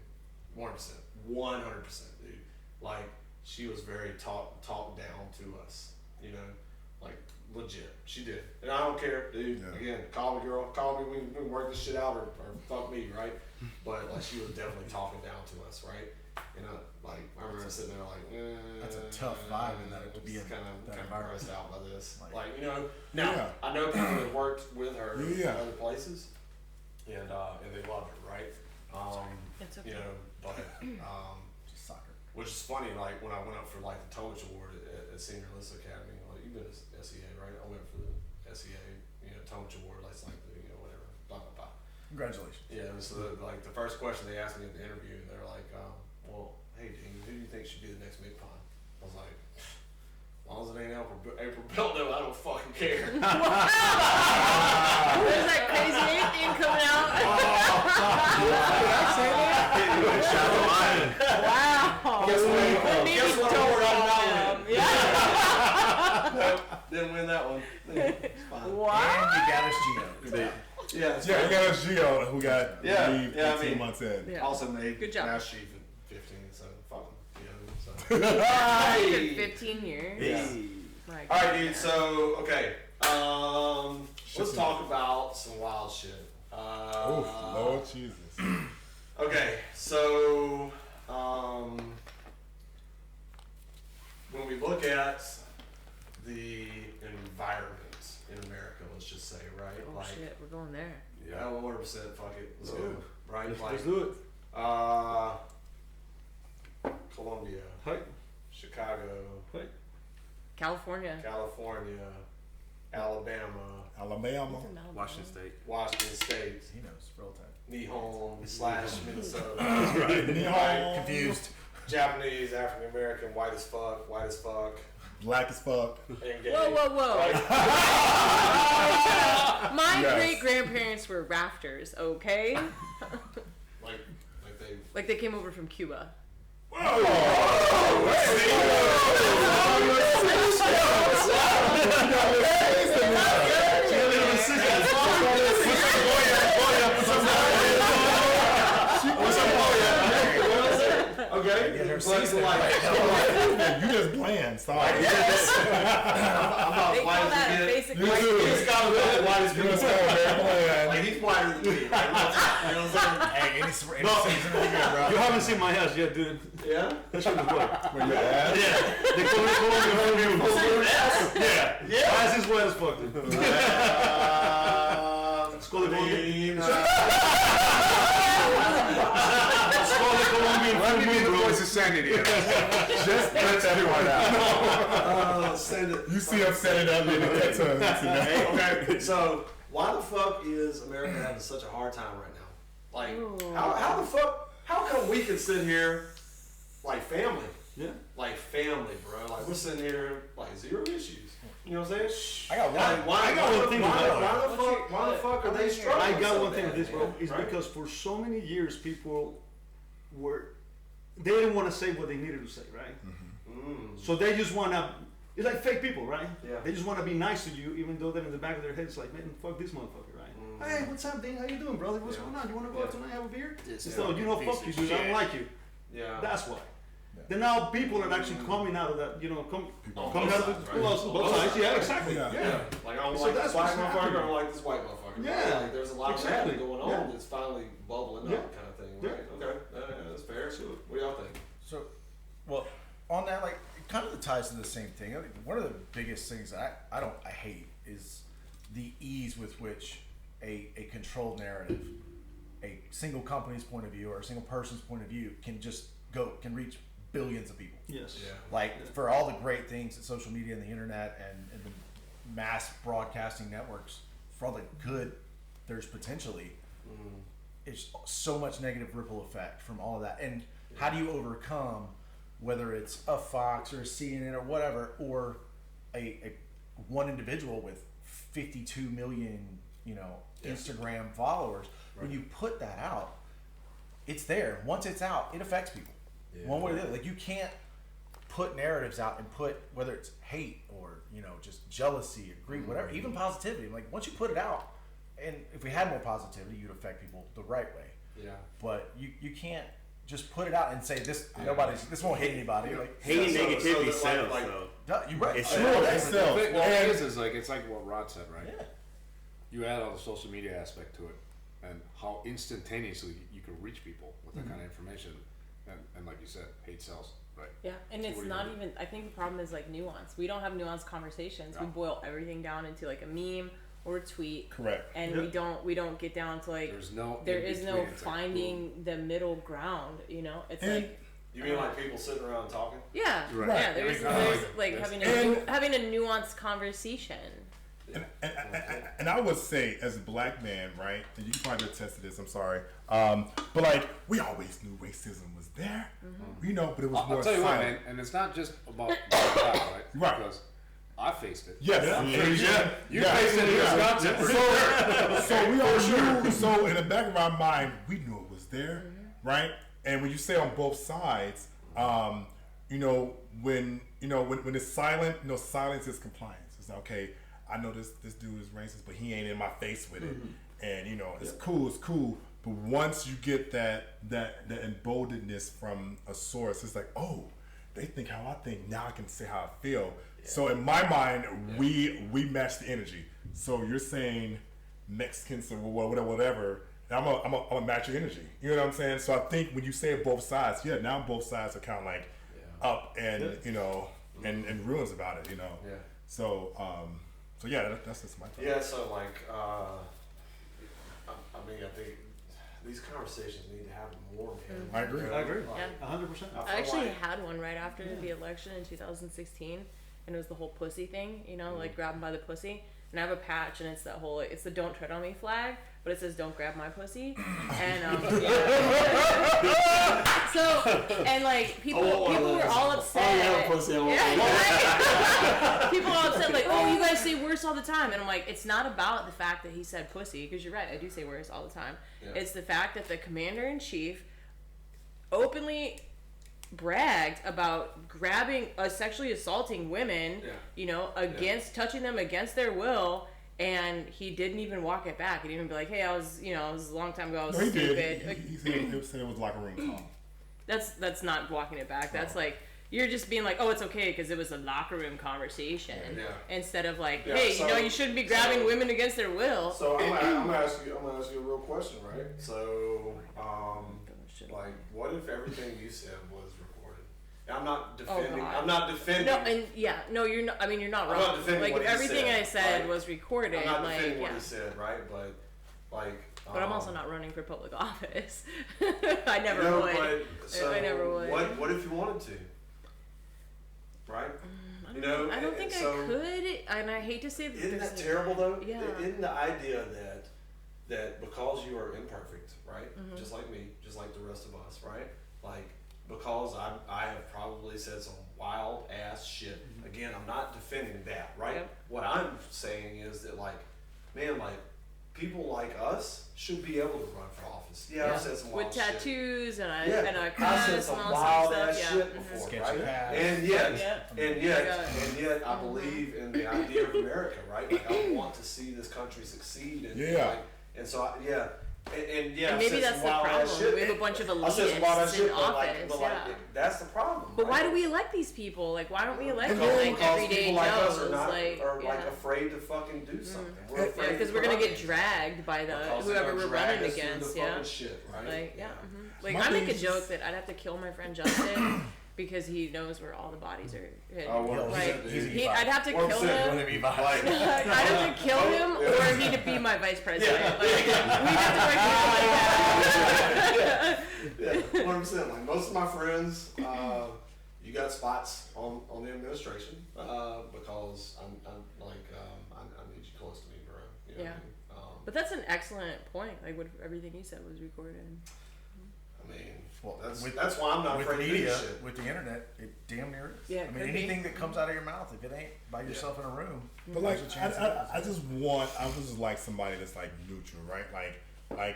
Speaker 1: 100%. 100%, dude. Like, she was very talked down to us, you know, like, legit. She did. And I don't care, dude.
Speaker 7: Yeah.
Speaker 1: Again, call me, girl. Call me. We can work this shit out, or fuck me, right? But, like, she was definitely talking down to us, right? And I remember sitting there like,
Speaker 4: That's a tough vibe in that to be in
Speaker 1: kind
Speaker 4: that
Speaker 1: of
Speaker 4: environment.
Speaker 1: grossed out by this.
Speaker 4: Like-
Speaker 1: Like, you know, now I know people that worked with her
Speaker 7: Yeah.
Speaker 1: in other places, and they loved her, right?
Speaker 3: It's okay.
Speaker 1: You know, but
Speaker 4: Just soccer.
Speaker 1: which is funny. Like, when I went up for like the Tomich Award at Senior Enlisted Academy, like, you've been at SEA, right? I went for the SEA, Tomich Award. Like, whatever, blah blah blah.
Speaker 4: Congratulations.
Speaker 1: Yeah, and so like the first question they asked me at the interview, they're like, well, hey Dean, who do you think should be the next MCPON? I was like, as long as it ain't April Beldo, I don't fucking care.
Speaker 3: There's that crazy eight theme coming out. Wow.
Speaker 1: Guess what?
Speaker 3: Maybe
Speaker 1: Guess what?
Speaker 3: don't
Speaker 1: We're on
Speaker 3: call
Speaker 1: that
Speaker 3: them. Yeah.
Speaker 1: Nope, didn't win that one. It's fine.
Speaker 3: Wow.
Speaker 4: And you got us Gio.
Speaker 1: Yeah, it's
Speaker 7: Yeah,
Speaker 1: fine.
Speaker 7: you got us Gio, who got
Speaker 1: Yeah,
Speaker 7: leave
Speaker 1: yeah, I
Speaker 7: 18
Speaker 1: mean-
Speaker 7: months in.
Speaker 3: Yeah.
Speaker 1: Also made
Speaker 3: Good job.
Speaker 1: Mass Chief at 15, so fuck him. So.
Speaker 3: Good 15 years.
Speaker 1: Yeah.
Speaker 3: My
Speaker 1: All right,
Speaker 3: God.
Speaker 1: dude. So okay, let's talk about some wild shit.
Speaker 7: Oh, Lord Jesus.
Speaker 1: Okay, so when we look at the environment in America, let's just say, right?
Speaker 3: Oh shit, we're going there.
Speaker 1: Yeah, 100%. Fuck it, let's go. Right?
Speaker 5: Let's do it.
Speaker 1: Colombia,
Speaker 5: Hi.
Speaker 1: Chicago,
Speaker 3: California.
Speaker 1: California, Alabama,
Speaker 8: Washington State.
Speaker 1: Washington State,
Speaker 4: He knows, real time.
Speaker 1: Nihon / Minnesota.
Speaker 7: Nihon.
Speaker 4: Confused.
Speaker 1: Japanese, African American, white as fuck,
Speaker 7: Black as fuck.
Speaker 1: and gay.
Speaker 3: Whoa.
Speaker 1: Right?
Speaker 3: My
Speaker 7: Yes.
Speaker 3: great grandparents were rafters, okay?
Speaker 1: Like they.
Speaker 3: Like they came over from Cuba.
Speaker 1: Okay.
Speaker 4: Get her
Speaker 1: But
Speaker 4: seasoning
Speaker 1: like,
Speaker 7: You just bland, sorry.
Speaker 1: I'm not
Speaker 3: They
Speaker 1: white
Speaker 3: call
Speaker 1: as
Speaker 3: that
Speaker 1: a kid.
Speaker 3: basic
Speaker 7: You
Speaker 3: white
Speaker 7: too.
Speaker 1: He's got to be the whitest
Speaker 7: You
Speaker 1: people.
Speaker 7: just all very bland.
Speaker 1: Like he's whiter than me. Right? You know what I'm saying?
Speaker 4: Hey, any season is good, bro.
Speaker 5: You haven't seen my house yet, dude.
Speaker 1: Yeah.
Speaker 5: That shit is wet.
Speaker 7: Where you at?
Speaker 5: Yeah. They call me Yeah.
Speaker 1: Yeah.
Speaker 5: My ass is wet as fuck, dude. It's called the Colombian. It's called the Colombian
Speaker 6: Let me
Speaker 5: full
Speaker 6: be
Speaker 5: moon,
Speaker 6: the
Speaker 5: bro.
Speaker 6: voice of sanity.
Speaker 7: Just let everyone out.
Speaker 1: Send it.
Speaker 7: You see him setting up in the cat
Speaker 1: Okay. So why the fuck is America having such a hard time right now? Like how the fuck? How come we can sit here like family?
Speaker 5: Yeah.
Speaker 1: Like family, bro. Like we're sitting here like zero issues. You know what I'm saying?
Speaker 4: I got one.
Speaker 1: Like, why the fuck are they struggling?
Speaker 5: I got
Speaker 1: so
Speaker 5: one thing
Speaker 1: bad,
Speaker 5: with this, bro.
Speaker 1: man?
Speaker 5: It's
Speaker 1: Right?
Speaker 5: because for so many years, people they didn't want to say what they needed to say, right? So they just want to. It's like fake people, right?
Speaker 1: Yeah.
Speaker 5: They just want to be nice to you, even though they're in the back of their head, it's like, man, fuck this motherfucker, right? Hey, what's up, Dean? How you doing, brother? What's going on? You want to go out tonight, have a beer? So you know, fuck you, dude. I don't like you.
Speaker 1: Yeah.
Speaker 5: That's why. Then now people are actually coming out of that, coming
Speaker 1: both
Speaker 5: out of
Speaker 1: sides,
Speaker 5: the
Speaker 1: right?
Speaker 5: both sides. Yeah, exactly.
Speaker 7: Yeah.
Speaker 1: Yeah. Like I don't
Speaker 5: So
Speaker 1: like
Speaker 5: that's
Speaker 1: this white
Speaker 5: what's
Speaker 1: motherfucker. I
Speaker 5: happening.
Speaker 1: don't like this white motherfucker.
Speaker 5: Yeah.
Speaker 1: Like there's a lot
Speaker 5: Exactly.
Speaker 1: of that going on
Speaker 5: Yeah.
Speaker 1: that's finally bubbling
Speaker 5: Yeah.
Speaker 1: up, kind of thing.
Speaker 5: Yeah.
Speaker 1: Right? Okay. Yeah, that's fair. Sure. What do y'all think?
Speaker 4: So, well, on that, like, it kind of ties to the same thing. I think one of the biggest things that I hate is the ease with which a controlled narrative, a single company's point of view or a single person's point of view can reach billions of people.
Speaker 5: Yes.
Speaker 4: Like, for all the great things that social media and the internet and the mass broadcasting networks, for all the good there's potentially, it's so much negative ripple effect from all of that. And how do you overcome, whether it's a Fox or a CNN or whatever, or a one individual with 52 million, Instagram followers, when you put that out, it's there. Once it's out, it affects people. One way or the other. Like, you can't put narratives out and put, whether it's hate or, just jealousy or greed, whatever, even positivity. Like, once you put it out, and if we had more positivity, you'd affect people the right way.
Speaker 1: Yeah.
Speaker 4: But you can't just put it out and say this this won't hit anybody. Like,
Speaker 8: Hating
Speaker 1: so
Speaker 8: negativity
Speaker 1: then,
Speaker 8: sells,
Speaker 1: like-
Speaker 8: though.
Speaker 4: you're right.
Speaker 8: It's
Speaker 7: True,
Speaker 8: true.
Speaker 7: it sells.
Speaker 6: Well,
Speaker 7: And-
Speaker 6: it is like it's like what Rod said, right?
Speaker 4: Yeah.
Speaker 6: You add all the social media aspect to it, and how instantaneously you can reach people with that kind of information, and like you said, hate sells, right?
Speaker 3: Yeah, and
Speaker 6: So
Speaker 3: it's
Speaker 6: what do you
Speaker 3: not
Speaker 6: do?
Speaker 3: even. I think the problem is like nuance. We don't have nuanced conversations. We
Speaker 6: No.
Speaker 3: boil everything down into like a meme or a tweet,
Speaker 7: Correct.
Speaker 3: and
Speaker 5: Yep.
Speaker 3: we don't get down to like
Speaker 6: There's no
Speaker 3: there
Speaker 6: in
Speaker 3: is no
Speaker 6: between. It's like,
Speaker 3: finding the middle ground. It's
Speaker 7: And-
Speaker 3: like
Speaker 1: You mean like people sitting around talking?
Speaker 3: yeah,
Speaker 8: Right.
Speaker 3: yeah. There's like
Speaker 1: Yes.
Speaker 3: having a nuanced conversation.
Speaker 7: And I would say, as a black man, right, and you can probably attest to this, I'm sorry, but like, we always knew racism was there, but it was more
Speaker 6: I'll tell you what,
Speaker 7: silent.
Speaker 6: man, and it's not just about black, right?
Speaker 7: Right.
Speaker 6: Because I faced it.
Speaker 7: Yes.
Speaker 6: You faced it in Wisconsin.
Speaker 7: So we all knew. So in the back of our mind, we knew it was there, right? And when you say on both sides, when it's silent, silence is compliance. It's like, okay, I know this dude is racist, but he ain't in my face with it, and it's cool. But once you get that emboldenedness from a source, it's like, oh, they think how I think. Now I can say how I feel. So in my mind, we match the energy. So you're saying Mexicans or whatever. And I'm a match your energy. You know what I'm saying? So I think when you say both sides, now both sides are kind of like up and and ruins about it.
Speaker 1: Yeah.
Speaker 7: So that's just my thought.
Speaker 1: Yeah. So like, I think these conversations need to happen more, man.
Speaker 7: I agree.
Speaker 5: I agree.
Speaker 3: Yeah.
Speaker 5: 100%.
Speaker 3: I actually had one right after the election in 2016, and it was the whole pussy thing, like grabbing by the pussy. and I have a patch, and it's that whole it's the "Don't tread on me" flag, but it says "Don't grab my pussy," and so and like people were all upset. People are upset like, oh, you guys say worse all the time, and I'm like, it's not about the fact that he said pussy, because you're right, I do say worse all the time. It's the fact that the commander-in-chief openly bragged about grabbing, sexually assaulting women, against touching them against their will, and he didn't even walk it back. He didn't even be like, hey, I was a long time ago, I was stupid.
Speaker 7: He said it was locker room talk.
Speaker 3: That's not walking it back. That's like, you're just being like, oh, it's okay because it was a locker room conversation, instead of like, hey, you shouldn't be grabbing women against their will.
Speaker 1: So I'm gonna ask you a real question, right? So, like, what if everything you said was recorded? I'm not defending. I'm not defending.
Speaker 3: No, you're not. I mean, you're not
Speaker 1: I'm
Speaker 3: wrong.
Speaker 1: not defending
Speaker 3: Like,
Speaker 1: what
Speaker 3: if
Speaker 1: he
Speaker 3: everything
Speaker 1: said,
Speaker 3: I said
Speaker 1: right?
Speaker 3: was recorded,
Speaker 1: I'm not
Speaker 3: like,
Speaker 1: defending what he said, right? But like.
Speaker 3: But I'm also not running for public office. I never would.
Speaker 1: But, so
Speaker 3: I never would.
Speaker 1: What if you wanted to? Right?
Speaker 3: I don't think I could, and I hate to say that.
Speaker 1: Isn't that terrible though?
Speaker 3: Yeah.
Speaker 1: Isn't the idea that because you are imperfect, right?
Speaker 3: Mm-hmm.
Speaker 1: Just like me, just like the rest of us, right? Like, because I have probably said some wild ass shit. Again, I'm not defending that, right?
Speaker 3: Yep.
Speaker 1: What I'm saying is that, like, man, like, people like us should be able to run for office. Yeah, I've said some wild
Speaker 3: with
Speaker 1: shit.
Speaker 3: tattoos and a
Speaker 1: I've said
Speaker 3: cuss
Speaker 1: some
Speaker 3: and all
Speaker 1: wild
Speaker 3: that
Speaker 1: ass
Speaker 3: stuff.
Speaker 1: shit
Speaker 3: Yeah.
Speaker 1: before,
Speaker 4: Sketchy
Speaker 1: right?
Speaker 4: past.
Speaker 1: And yet, I believe in the idea of America, right? Like, I want to see this country succeed, and like, and so and
Speaker 3: maybe that's the problem. We have a bunch of elitists in office.
Speaker 1: That's the problem.
Speaker 3: But
Speaker 1: right?
Speaker 3: why do we elect these people? Like, why don't we elect
Speaker 1: Because
Speaker 3: like everyday
Speaker 1: people like us
Speaker 3: Joes?
Speaker 1: are afraid to fucking do something. We're
Speaker 3: Yeah,
Speaker 1: afraid
Speaker 3: because
Speaker 1: to
Speaker 3: we're gonna
Speaker 1: run
Speaker 3: get
Speaker 1: things.
Speaker 3: dragged by
Speaker 1: Because
Speaker 3: whoever
Speaker 1: they're
Speaker 3: we're
Speaker 1: gonna drag
Speaker 3: running
Speaker 1: us through
Speaker 3: against.
Speaker 1: the fucking shit, right?
Speaker 3: Like
Speaker 7: My
Speaker 3: I make a
Speaker 7: thing is-
Speaker 3: joke that I'd have to kill my friend Justin because he knows where all the bodies are hidden.
Speaker 1: Oh, well,
Speaker 3: Like,
Speaker 1: he's an
Speaker 3: I'd have to kill him.
Speaker 1: Like,
Speaker 3: I'd have to kill him, or he'd be my vice president. Like, we'd have to work together like that.
Speaker 1: 100%. Like, most of my friends, you got spots on the administration because I need you close to me, bro. You know what I mean?
Speaker 3: But that's an excellent point. Like, what if everything you said was recorded?
Speaker 1: I mean,
Speaker 4: Well,
Speaker 1: that's why I'm not
Speaker 4: with
Speaker 1: afraid to do
Speaker 4: media,
Speaker 1: shit.
Speaker 4: with the internet, it damn near is.
Speaker 3: Yeah,
Speaker 4: I
Speaker 3: it
Speaker 4: mean,
Speaker 3: could be.
Speaker 4: anything that comes out of your mouth, if it ain't by yourself in a room,
Speaker 7: But like,
Speaker 4: there's a chance
Speaker 7: I just was like somebody that's like neutral, right? Like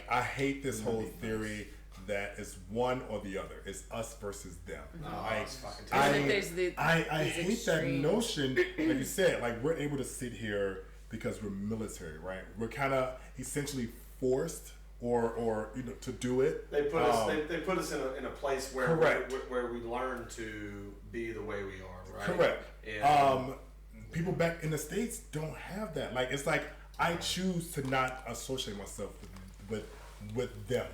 Speaker 7: I hate this whole theory that it's one or the other. It's us versus them.
Speaker 1: It's fucking
Speaker 7: I
Speaker 3: There's
Speaker 7: hate
Speaker 3: these
Speaker 7: that
Speaker 3: extremes.
Speaker 7: notion. Like you said, like we're able to sit here because we're military, right? We're kind of essentially forced or to do it.
Speaker 1: They put us they put us in a place where where we learn to be the way we are, right?
Speaker 7: Correct.
Speaker 1: And,
Speaker 7: people back in the States don't have that. Like, it's like I choose to not associate myself with them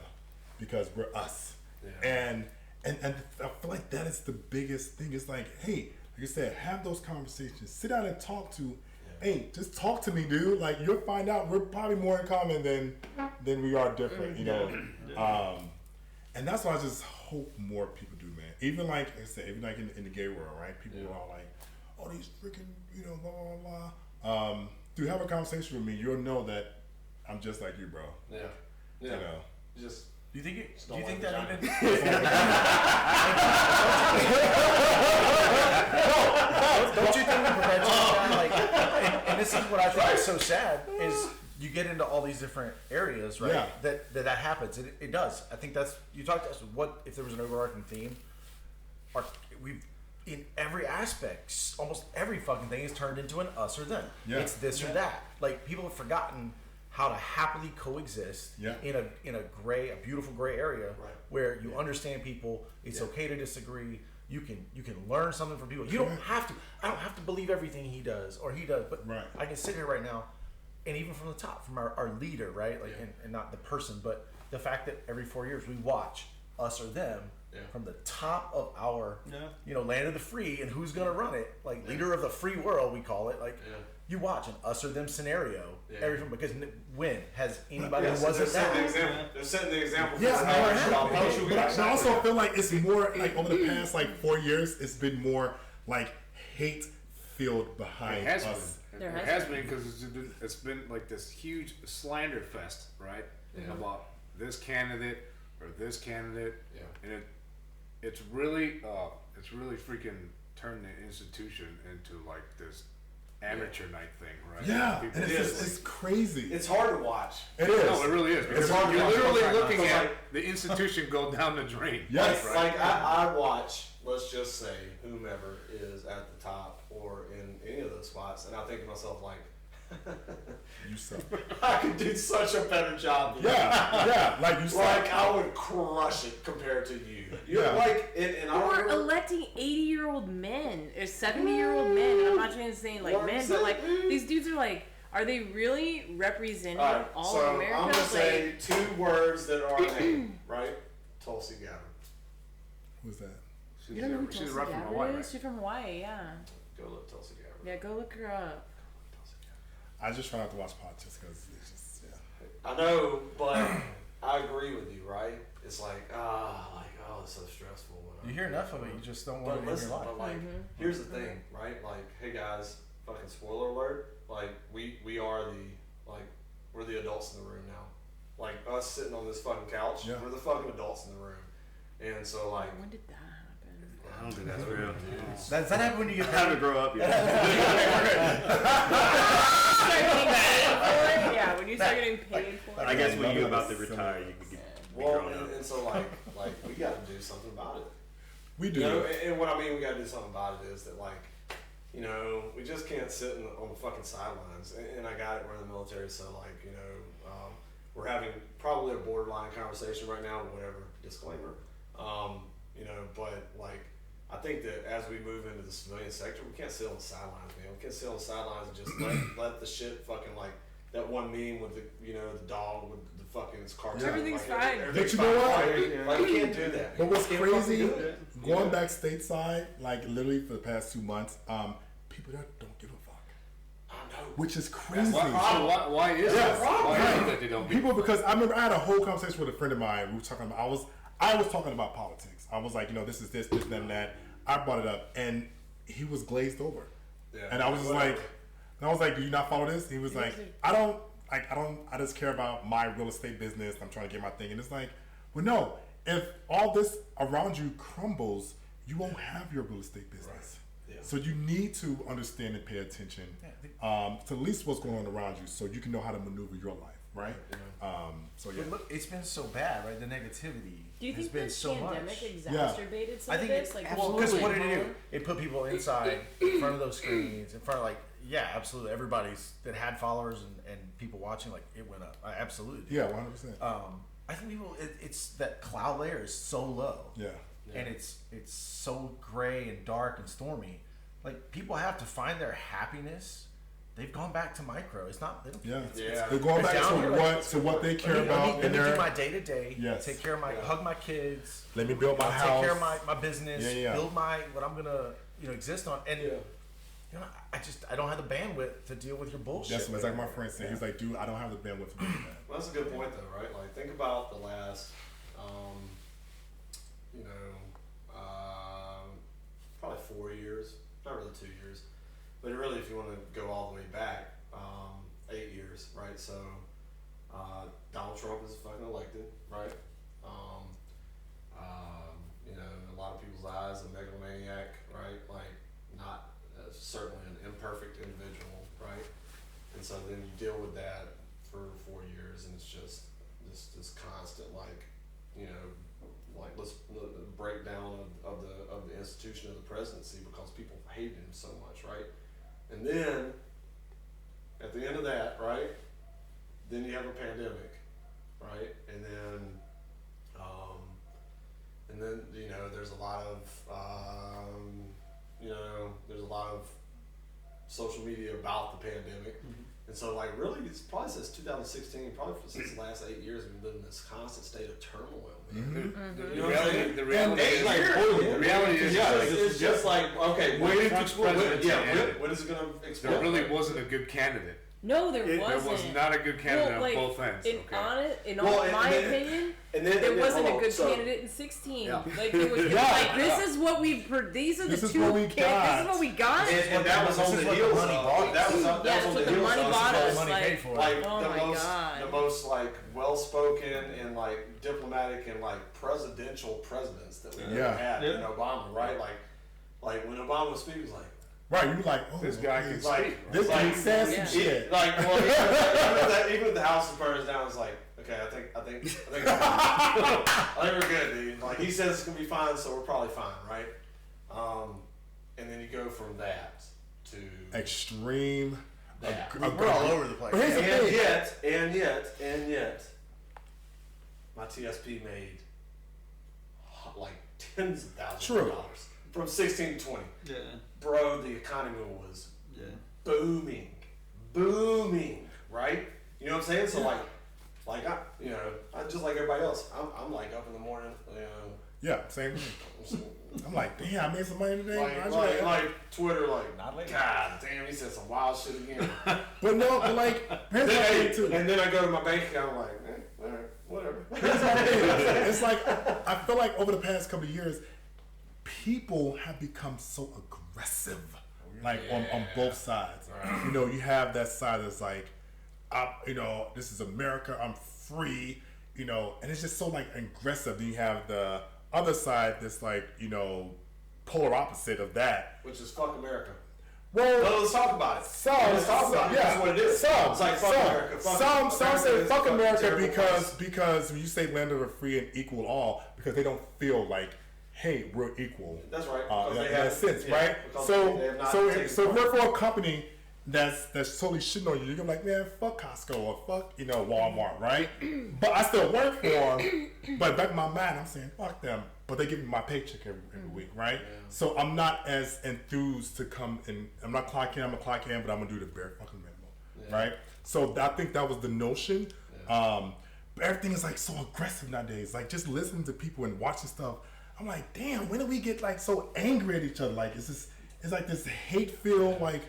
Speaker 7: because we're us.
Speaker 1: Yeah.
Speaker 7: And I feel like that is the biggest thing. It's like, hey, like I said, have those conversations. Sit down and talk to. Hey, just talk to me, dude. Like, you'll find out we're probably more in common than we are different, you know. And that's why I just hope more people do, man. Even like I said, even like in the gay world, right? People are all like, "Oh, these freaking, blah blah blah." To have a conversation with me, you'll know that I'm just like you, bro.
Speaker 1: Yeah.
Speaker 7: You know.
Speaker 1: Just.
Speaker 4: Do you think
Speaker 1: don't like
Speaker 4: that
Speaker 1: vagina.
Speaker 4: even? Don't you think that like, and this is what I think is so sad is you get into all these different areas, right?
Speaker 7: Yeah.
Speaker 4: That happens. It does. I think that's you talked to us. What if there was an overarching theme? We've in every aspect, almost every fucking thing is turned into an us or them.
Speaker 7: Yeah.
Speaker 4: It's this or that. Like people have forgotten how to happily coexist in a beautiful gray area where you understand people. It's okay to disagree. You can learn something from people. You don't have to. I don't have to believe everything he does or he does, but I can sit here right now, and even from the top, from our leader, right? Like, and not the person, but the fact that every 4 years we watch us or them from the top of our, land of the free, and who's gonna run it? Like leader of the free world, we call it. Like you watch an us or them scenario because when has anybody who wasn't that?
Speaker 1: They're setting the example.
Speaker 7: Yeah,
Speaker 1: For
Speaker 7: but I also feel like it's more like over the past like 4 years, it's been more like hate filled behind us
Speaker 3: There
Speaker 6: It
Speaker 3: has
Speaker 6: has been because it's been like this huge slander fest, right? About this candidate or this candidate, and it's really freaking turned the institution into like this amateur night thing, right?
Speaker 7: Yeah,
Speaker 6: People
Speaker 7: and it's crazy.
Speaker 1: It's hard to watch.
Speaker 7: It is.
Speaker 6: No, it really is. Because
Speaker 1: hard to
Speaker 6: you're
Speaker 1: watch.
Speaker 6: literally looking
Speaker 1: Because,
Speaker 6: at
Speaker 1: like-
Speaker 6: the institution go down the drain.
Speaker 7: Yes.
Speaker 6: right?
Speaker 1: Like I watch, let's just say, whomever is at the top or in any of those spots, and I think to myself like,
Speaker 7: You suck.
Speaker 1: I could do such a better job than
Speaker 7: Yeah, like you
Speaker 1: Like
Speaker 7: suck.
Speaker 1: I would crush it compared to you. You're
Speaker 7: Yeah.
Speaker 1: like, and I
Speaker 3: Or
Speaker 1: remember,
Speaker 3: electing 80-year-old men or 70-year-old men. And I'm not trying to say like men, but like these dudes are like, are they really representing
Speaker 1: Alright,
Speaker 3: all
Speaker 1: so
Speaker 3: of America?
Speaker 1: I'm gonna
Speaker 3: Like,
Speaker 1: say 2 words that are a name, right? Tulsi Gabbard.
Speaker 7: Who's that?
Speaker 3: you don't know who
Speaker 6: She's
Speaker 3: Tulsi
Speaker 6: right from
Speaker 3: Gabbard
Speaker 6: Hawaii,
Speaker 3: is?
Speaker 6: right?
Speaker 3: She's from Hawaii, yeah.
Speaker 1: Go look Tulsi Gabbard.
Speaker 3: Yeah, go look her up.
Speaker 7: I just try not to watch politics because it's just
Speaker 1: I know, but I agree with you, right? It's like, it's so stressful.
Speaker 4: You hear enough of it, you just don't want
Speaker 1: But
Speaker 4: it in
Speaker 1: listen,
Speaker 4: your life.
Speaker 1: but like, here's the thing, right? Like, hey guys, fucking spoiler alert. Like, we are we're the adults in the room now. Like us sitting on this fucking couch,
Speaker 7: Yeah.
Speaker 1: we're the fucking adults in the room. And so like,
Speaker 3: When did that happen?
Speaker 8: I don't think that's real.
Speaker 4: Does that happen when you get
Speaker 8: I haven't grown up yet.
Speaker 3: Yeah, when you start getting paid for it.
Speaker 8: I guess when you're about to
Speaker 7: Similar.
Speaker 8: retire, you could be
Speaker 1: well,
Speaker 8: grown up.
Speaker 1: and so like we got to do something about it.
Speaker 7: we do.
Speaker 1: You know, and what I mean, we got to do something about it is that like, you know, we just can't sit on the fucking sidelines. And I got it. We're in the military, so like, you know, we're having probably a borderline conversation right now, but whatever. Disclaimer. You know, but like, I think that as we move into the civilian sector, we can't sit on the sidelines, man. We can't sit on the sidelines and just let the shit fucking like that one meme with the, you know, the dog with the fucking cartoon.
Speaker 3: Everything's
Speaker 1: like,
Speaker 3: fine.
Speaker 1: Everything's
Speaker 7: But you know
Speaker 1: fine.
Speaker 7: what?
Speaker 1: Like, you can't do that.
Speaker 7: But what's
Speaker 1: You can't fucking
Speaker 7: crazy,
Speaker 1: do that.
Speaker 7: going back stateside, like literally for the past 2 months, people there don't give a fuck,
Speaker 1: I know.
Speaker 7: which is crazy.
Speaker 6: Why is
Speaker 7: Yes.
Speaker 6: that? Why is it that they don't?
Speaker 7: People, because I remember I had a whole conversation with a friend of mine. We were talking about, I was talking about politics. I was like, you know, this is this, and that. I brought it up, and he was glazed over.
Speaker 1: Yeah.
Speaker 7: And I was just like, do you not follow this? He was like, I just care about my real estate business. I'm trying to get my thing. And it's like, well, no, if all this around you crumbles, you won't have your real estate business.
Speaker 1: Right. Yeah.
Speaker 7: So you need to understand and pay attention to at least what's going on around you so you can know how to maneuver your life, right? So yeah.
Speaker 4: But look, it's been so bad, right? The negativity
Speaker 3: Do you
Speaker 4: has
Speaker 3: think
Speaker 4: been
Speaker 3: this
Speaker 4: so
Speaker 3: pandemic
Speaker 4: much.
Speaker 3: exacerbated some
Speaker 4: I
Speaker 3: of
Speaker 4: think
Speaker 3: this?
Speaker 4: it,
Speaker 3: Like,
Speaker 4: well, because what did it do?
Speaker 3: home?
Speaker 4: It put people inside, in front of those screens, in front of absolutely everybody's that had followers and people watching, like it went up. Absolutely.
Speaker 7: Yeah, 100%.
Speaker 4: I think people, it's that cloud layer is so low.
Speaker 7: Yeah.
Speaker 4: And it's so gray and dark and stormy. Like people have to find their happiness. They've gone back to micro. It's not. They don't,
Speaker 7: Yeah.
Speaker 4: it's
Speaker 7: They're going
Speaker 4: it's
Speaker 7: back
Speaker 4: down here,
Speaker 7: to what they care
Speaker 4: let
Speaker 7: about
Speaker 4: me
Speaker 7: in
Speaker 4: do
Speaker 7: their.
Speaker 4: my day to day.
Speaker 7: Yes.
Speaker 4: Take care of hug my kids.
Speaker 7: Let me build my
Speaker 4: Take
Speaker 7: house.
Speaker 4: care of my business.
Speaker 7: Yeah.
Speaker 4: Build what I'm gonna exist on. And you know, I don't have the bandwidth to deal with your bullshit.
Speaker 7: That's exactly my friend said. He's like, dude, I don't have the bandwidth to do that.
Speaker 1: Well, that's a good point, though, right? Like, think about the last, probably 4 years, not really 2 years, but really, if you want to go all the way back, 8 years, right? So, Donald Trump is fucking elected, right? You know, in a lot of people's eyes, a megalomaniac, right? Like, not certainly an imperfect individual, right? And so then you deal with that for 4 years, and it's just this constant, like, you know, like let's break down of the institution of the presidency because people hated him so much, right? And then at the end of that, right, then you have a pandemic, right? And then you know there's a lot of there's a lot of social media about the pandemic. And so, like, really, it's probably since 2016, probably since the last 8 years, we've been in this constant state of turmoil. Man. You know what I'm saying?
Speaker 6: The reality is,
Speaker 1: The reality is, it's just like, okay,
Speaker 6: Waiting to
Speaker 1: when
Speaker 6: express it.
Speaker 1: when is it going to explode?
Speaker 6: There really wasn't a good candidate.
Speaker 3: No, there
Speaker 6: There
Speaker 3: wasn't.
Speaker 6: was not a good candidate
Speaker 3: like,
Speaker 6: on both ends.
Speaker 3: In
Speaker 6: Okay.
Speaker 3: my opinion, there wasn't a good candidate in 16.
Speaker 1: Yeah.
Speaker 3: Like it was like this is what we've heard. These are the
Speaker 7: This is
Speaker 3: two.
Speaker 7: what we
Speaker 3: This is
Speaker 7: got.
Speaker 3: what we got.
Speaker 1: And that was on the heels of that was on
Speaker 3: that's
Speaker 1: the
Speaker 3: what the
Speaker 1: heels
Speaker 3: money
Speaker 1: of
Speaker 3: bought us.
Speaker 4: money
Speaker 3: Like,
Speaker 4: paid for it.
Speaker 1: like
Speaker 3: oh my God.
Speaker 1: the most like well-spoken and like diplomatic and like presidential presidents that we ever
Speaker 7: Yeah.
Speaker 1: had in Obama, right? Like when Obama was speaking, he was like,
Speaker 7: Right, you were like, oh,
Speaker 6: This guy
Speaker 7: okay.
Speaker 6: can
Speaker 1: like
Speaker 6: speak.
Speaker 7: This
Speaker 1: like,
Speaker 7: dude said
Speaker 3: yeah.
Speaker 7: some shit.
Speaker 1: like well, even if the house burns down, it's like, okay, I think we're good, dude. Like he says it's gonna be fine, so we're probably fine, right? And then you go from that to
Speaker 7: Extreme.
Speaker 1: that.
Speaker 4: We're all over the place.
Speaker 7: But here's the
Speaker 1: And
Speaker 7: thing.
Speaker 1: yet, my TSP made like tens of thousands
Speaker 7: True.
Speaker 1: of dollars from 16 to 20.
Speaker 5: Yeah.
Speaker 1: Bro, the economy was
Speaker 5: Yeah.
Speaker 1: booming, right? You know what I'm saying? So like I just like everybody else. I'm like up in the morning,
Speaker 7: Yeah, same thing. I'm like, damn, I made some money today.
Speaker 1: like Twitter, like
Speaker 4: Not lately.
Speaker 1: God damn, he said some wild shit again.
Speaker 7: But no, but like, here's my thing too.
Speaker 1: And then I go to my bank account, I'm like, all right, whatever.
Speaker 7: Here's my thing. It's like, I feel like over the past couple of years, people have become so aggressive, like on both sides.
Speaker 1: Right.
Speaker 7: You know, you have that side that's like, this is America, I'm free, and it's just so like aggressive. Then you have the other side that's like, polar opposite of that.
Speaker 1: Which is fuck America.
Speaker 7: Well,
Speaker 1: Well, let's talk about it. Let's talk about it.
Speaker 7: Yeah,
Speaker 1: That's what it is.
Speaker 7: Some,
Speaker 1: It's like fuck America. Fuck
Speaker 7: some say
Speaker 1: is
Speaker 7: fuck
Speaker 1: fucking
Speaker 7: America
Speaker 1: terrible
Speaker 7: because when you say land of the free and equal all, because they don't feel like, hey, we're equal.
Speaker 1: That's right.
Speaker 7: In
Speaker 1: Because they
Speaker 7: that
Speaker 1: have-
Speaker 7: sense,
Speaker 1: yeah,
Speaker 7: right?
Speaker 1: because
Speaker 7: So
Speaker 1: they have not
Speaker 7: so
Speaker 1: taken
Speaker 7: so
Speaker 1: part.
Speaker 7: if we're for a company that's totally shitting on you, you're like, man, fuck Costco or fuck Walmart, right? But I still work for them. But back in my mind, I'm saying fuck them. But they give me my paycheck every week, right? Yeah. So I'm not as enthused to come and I'm not clocking. I'm a clock in, but I'm gonna do the bare fucking minimum, right? So I think that was the notion. Yeah. But everything is like so aggressive nowadays. Like just listening to people and watching stuff, I'm like, damn, when do we get like so angry at each other? Like it's like this hate feel, like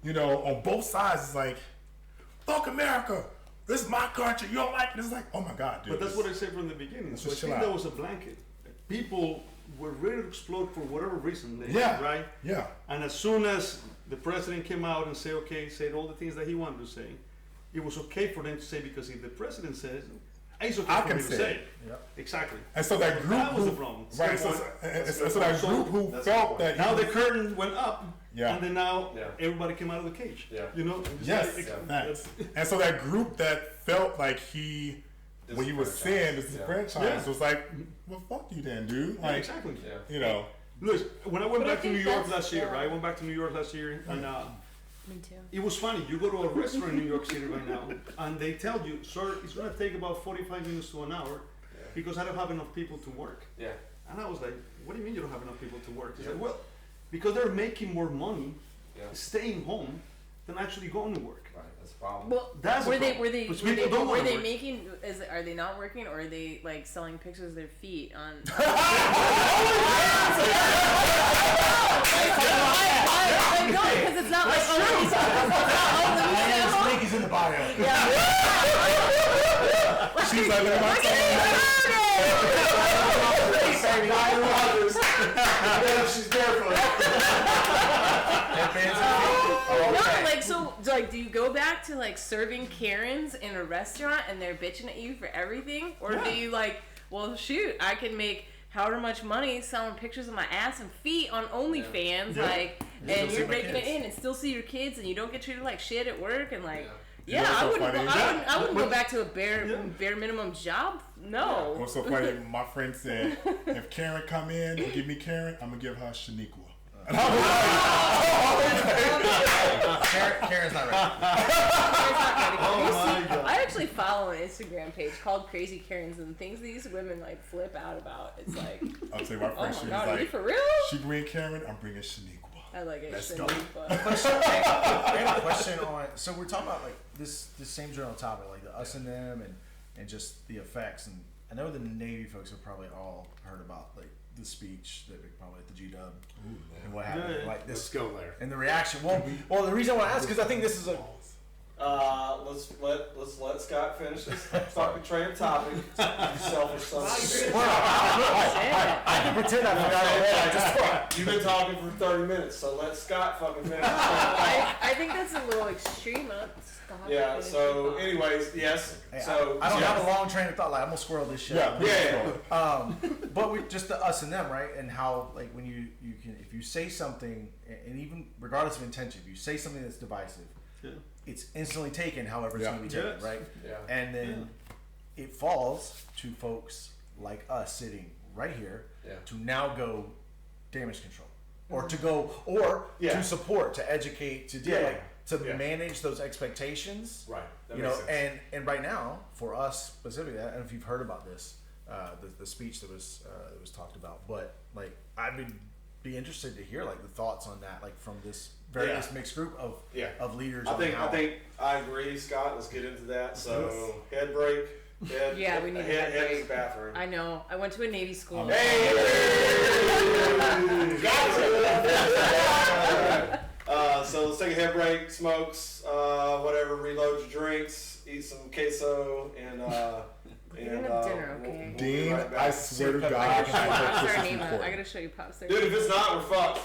Speaker 7: on both sides. It's like, fuck America. This is my country. You don't like this? It's like, oh my god, dude.
Speaker 5: But that's what I said from the beginning. So I think that was a blanket. People were ready to explode for whatever reason. Right?
Speaker 7: Yeah.
Speaker 5: And as soon as the president came out and said all the things that he wanted to say, it was okay for them to say, because if the president says, it's okay for me to say it.
Speaker 7: Yep.
Speaker 5: Exactly.
Speaker 7: And so that group
Speaker 5: was the problem.
Speaker 7: Right. So that group who felt that
Speaker 5: now the curtain went up.
Speaker 7: Yeah.
Speaker 5: And then now everybody came out of the cage.
Speaker 1: Yeah.
Speaker 7: Yes. And so that group that felt like when he was saying this is franchise, was like, well, fuck you then, dude. Like,
Speaker 5: exactly.
Speaker 7: Look,
Speaker 5: when I went back to New York last year, right? I went back to New York last year, and
Speaker 3: Me too.
Speaker 5: it was funny. You go to a restaurant in New York City right now, and they tell you, sir, it's going to take about 45 minutes to an hour because I don't have enough people to work.
Speaker 1: Yeah.
Speaker 5: And I was like, what do you mean you don't have enough people to work? He said, well, because they're making more money staying home than actually going to work.
Speaker 1: Right. That's a problem.
Speaker 3: Well,
Speaker 5: That's
Speaker 3: were they
Speaker 5: making?
Speaker 3: Are they not working, or are they like selling pictures of their feet on? No, because it's not like
Speaker 4: The link is in the bio.
Speaker 7: she's like, look at my
Speaker 1: She's barefoot.
Speaker 3: No, like so, like, do you go back to like serving Karens in a restaurant and they're bitching at you for everything, or do you like, well, shoot, I can make however much money selling pictures of my ass and feet on OnlyFans, like, and you're making it in and still see your kids and you don't get treated like shit at work and like. Yeah, I wouldn't go back to a bare minimum job. No.
Speaker 7: What's so funny? My friend said, if Karen come in and give me Karen, I'm gonna give her Shaniqua. And I was like,
Speaker 4: Karen's not ready.
Speaker 3: I actually follow an Instagram page called Crazy Karens, and things these women like flip out about. It's like,
Speaker 7: I'll tell you, my friend,
Speaker 3: oh
Speaker 7: she
Speaker 3: my god,
Speaker 7: was
Speaker 3: are you
Speaker 7: like,
Speaker 3: for real?
Speaker 7: she bring Karen, I'm bringing Shaniqua.
Speaker 3: I like it.
Speaker 7: Let's go.
Speaker 4: I have a question on. So we're talking about like this same general topic, like the us and them, and just the effects. And I know the Navy folks have probably all heard about like the speech that we probably at the GW and what happened, like this.
Speaker 6: Let's go there.
Speaker 4: And the reaction. Well, the reason I want to ask because I think this is a
Speaker 1: Let's let Scott finish this fucking train of topic. You selfish son of a bitch.
Speaker 4: I can pretend I forgot already.
Speaker 1: You've been talking for 30 minutes, so let Scott fucking finish.
Speaker 3: I think that's a little extreme.
Speaker 1: Yeah. So, anyways, yes.
Speaker 4: Hey,
Speaker 1: So
Speaker 4: I don't have a long train of thought. Like I'm gonna squirrel this shit.
Speaker 1: Yeah.
Speaker 4: But we just the us and them, right? And how like when you can if you say something, and even regardless of intention, if you say something that's divisive, it's instantly taken however it's gonna be taken, right?
Speaker 1: Yeah.
Speaker 4: And then it falls to folks like us sitting right here to now go damage control, or to go to support, to educate, to manage those expectations.
Speaker 1: Right. That
Speaker 4: You
Speaker 1: makes
Speaker 4: know,
Speaker 1: sense.
Speaker 4: and right now for us specifically, I don't know if you've heard about this, the speech that was talked about, but like I would be interested to hear like the thoughts on that, like from this various mixed group of leaders.
Speaker 1: I think I agree, Scott. Let's get into that. So head break.
Speaker 3: We need a head
Speaker 1: to
Speaker 3: break.
Speaker 1: the bathroom.
Speaker 3: I know. I went to a Navy school.
Speaker 1: So let's take a head break, smokes, whatever, reload your drinks, eat some queso, and
Speaker 3: We're gonna have dinner, okay?
Speaker 7: Dean,
Speaker 1: We'll be right back.
Speaker 7: I swear to God,
Speaker 3: I gotta show you Popstar Nemo. I gotta show you Popstar.
Speaker 1: Dude, if it's not, we're fucked.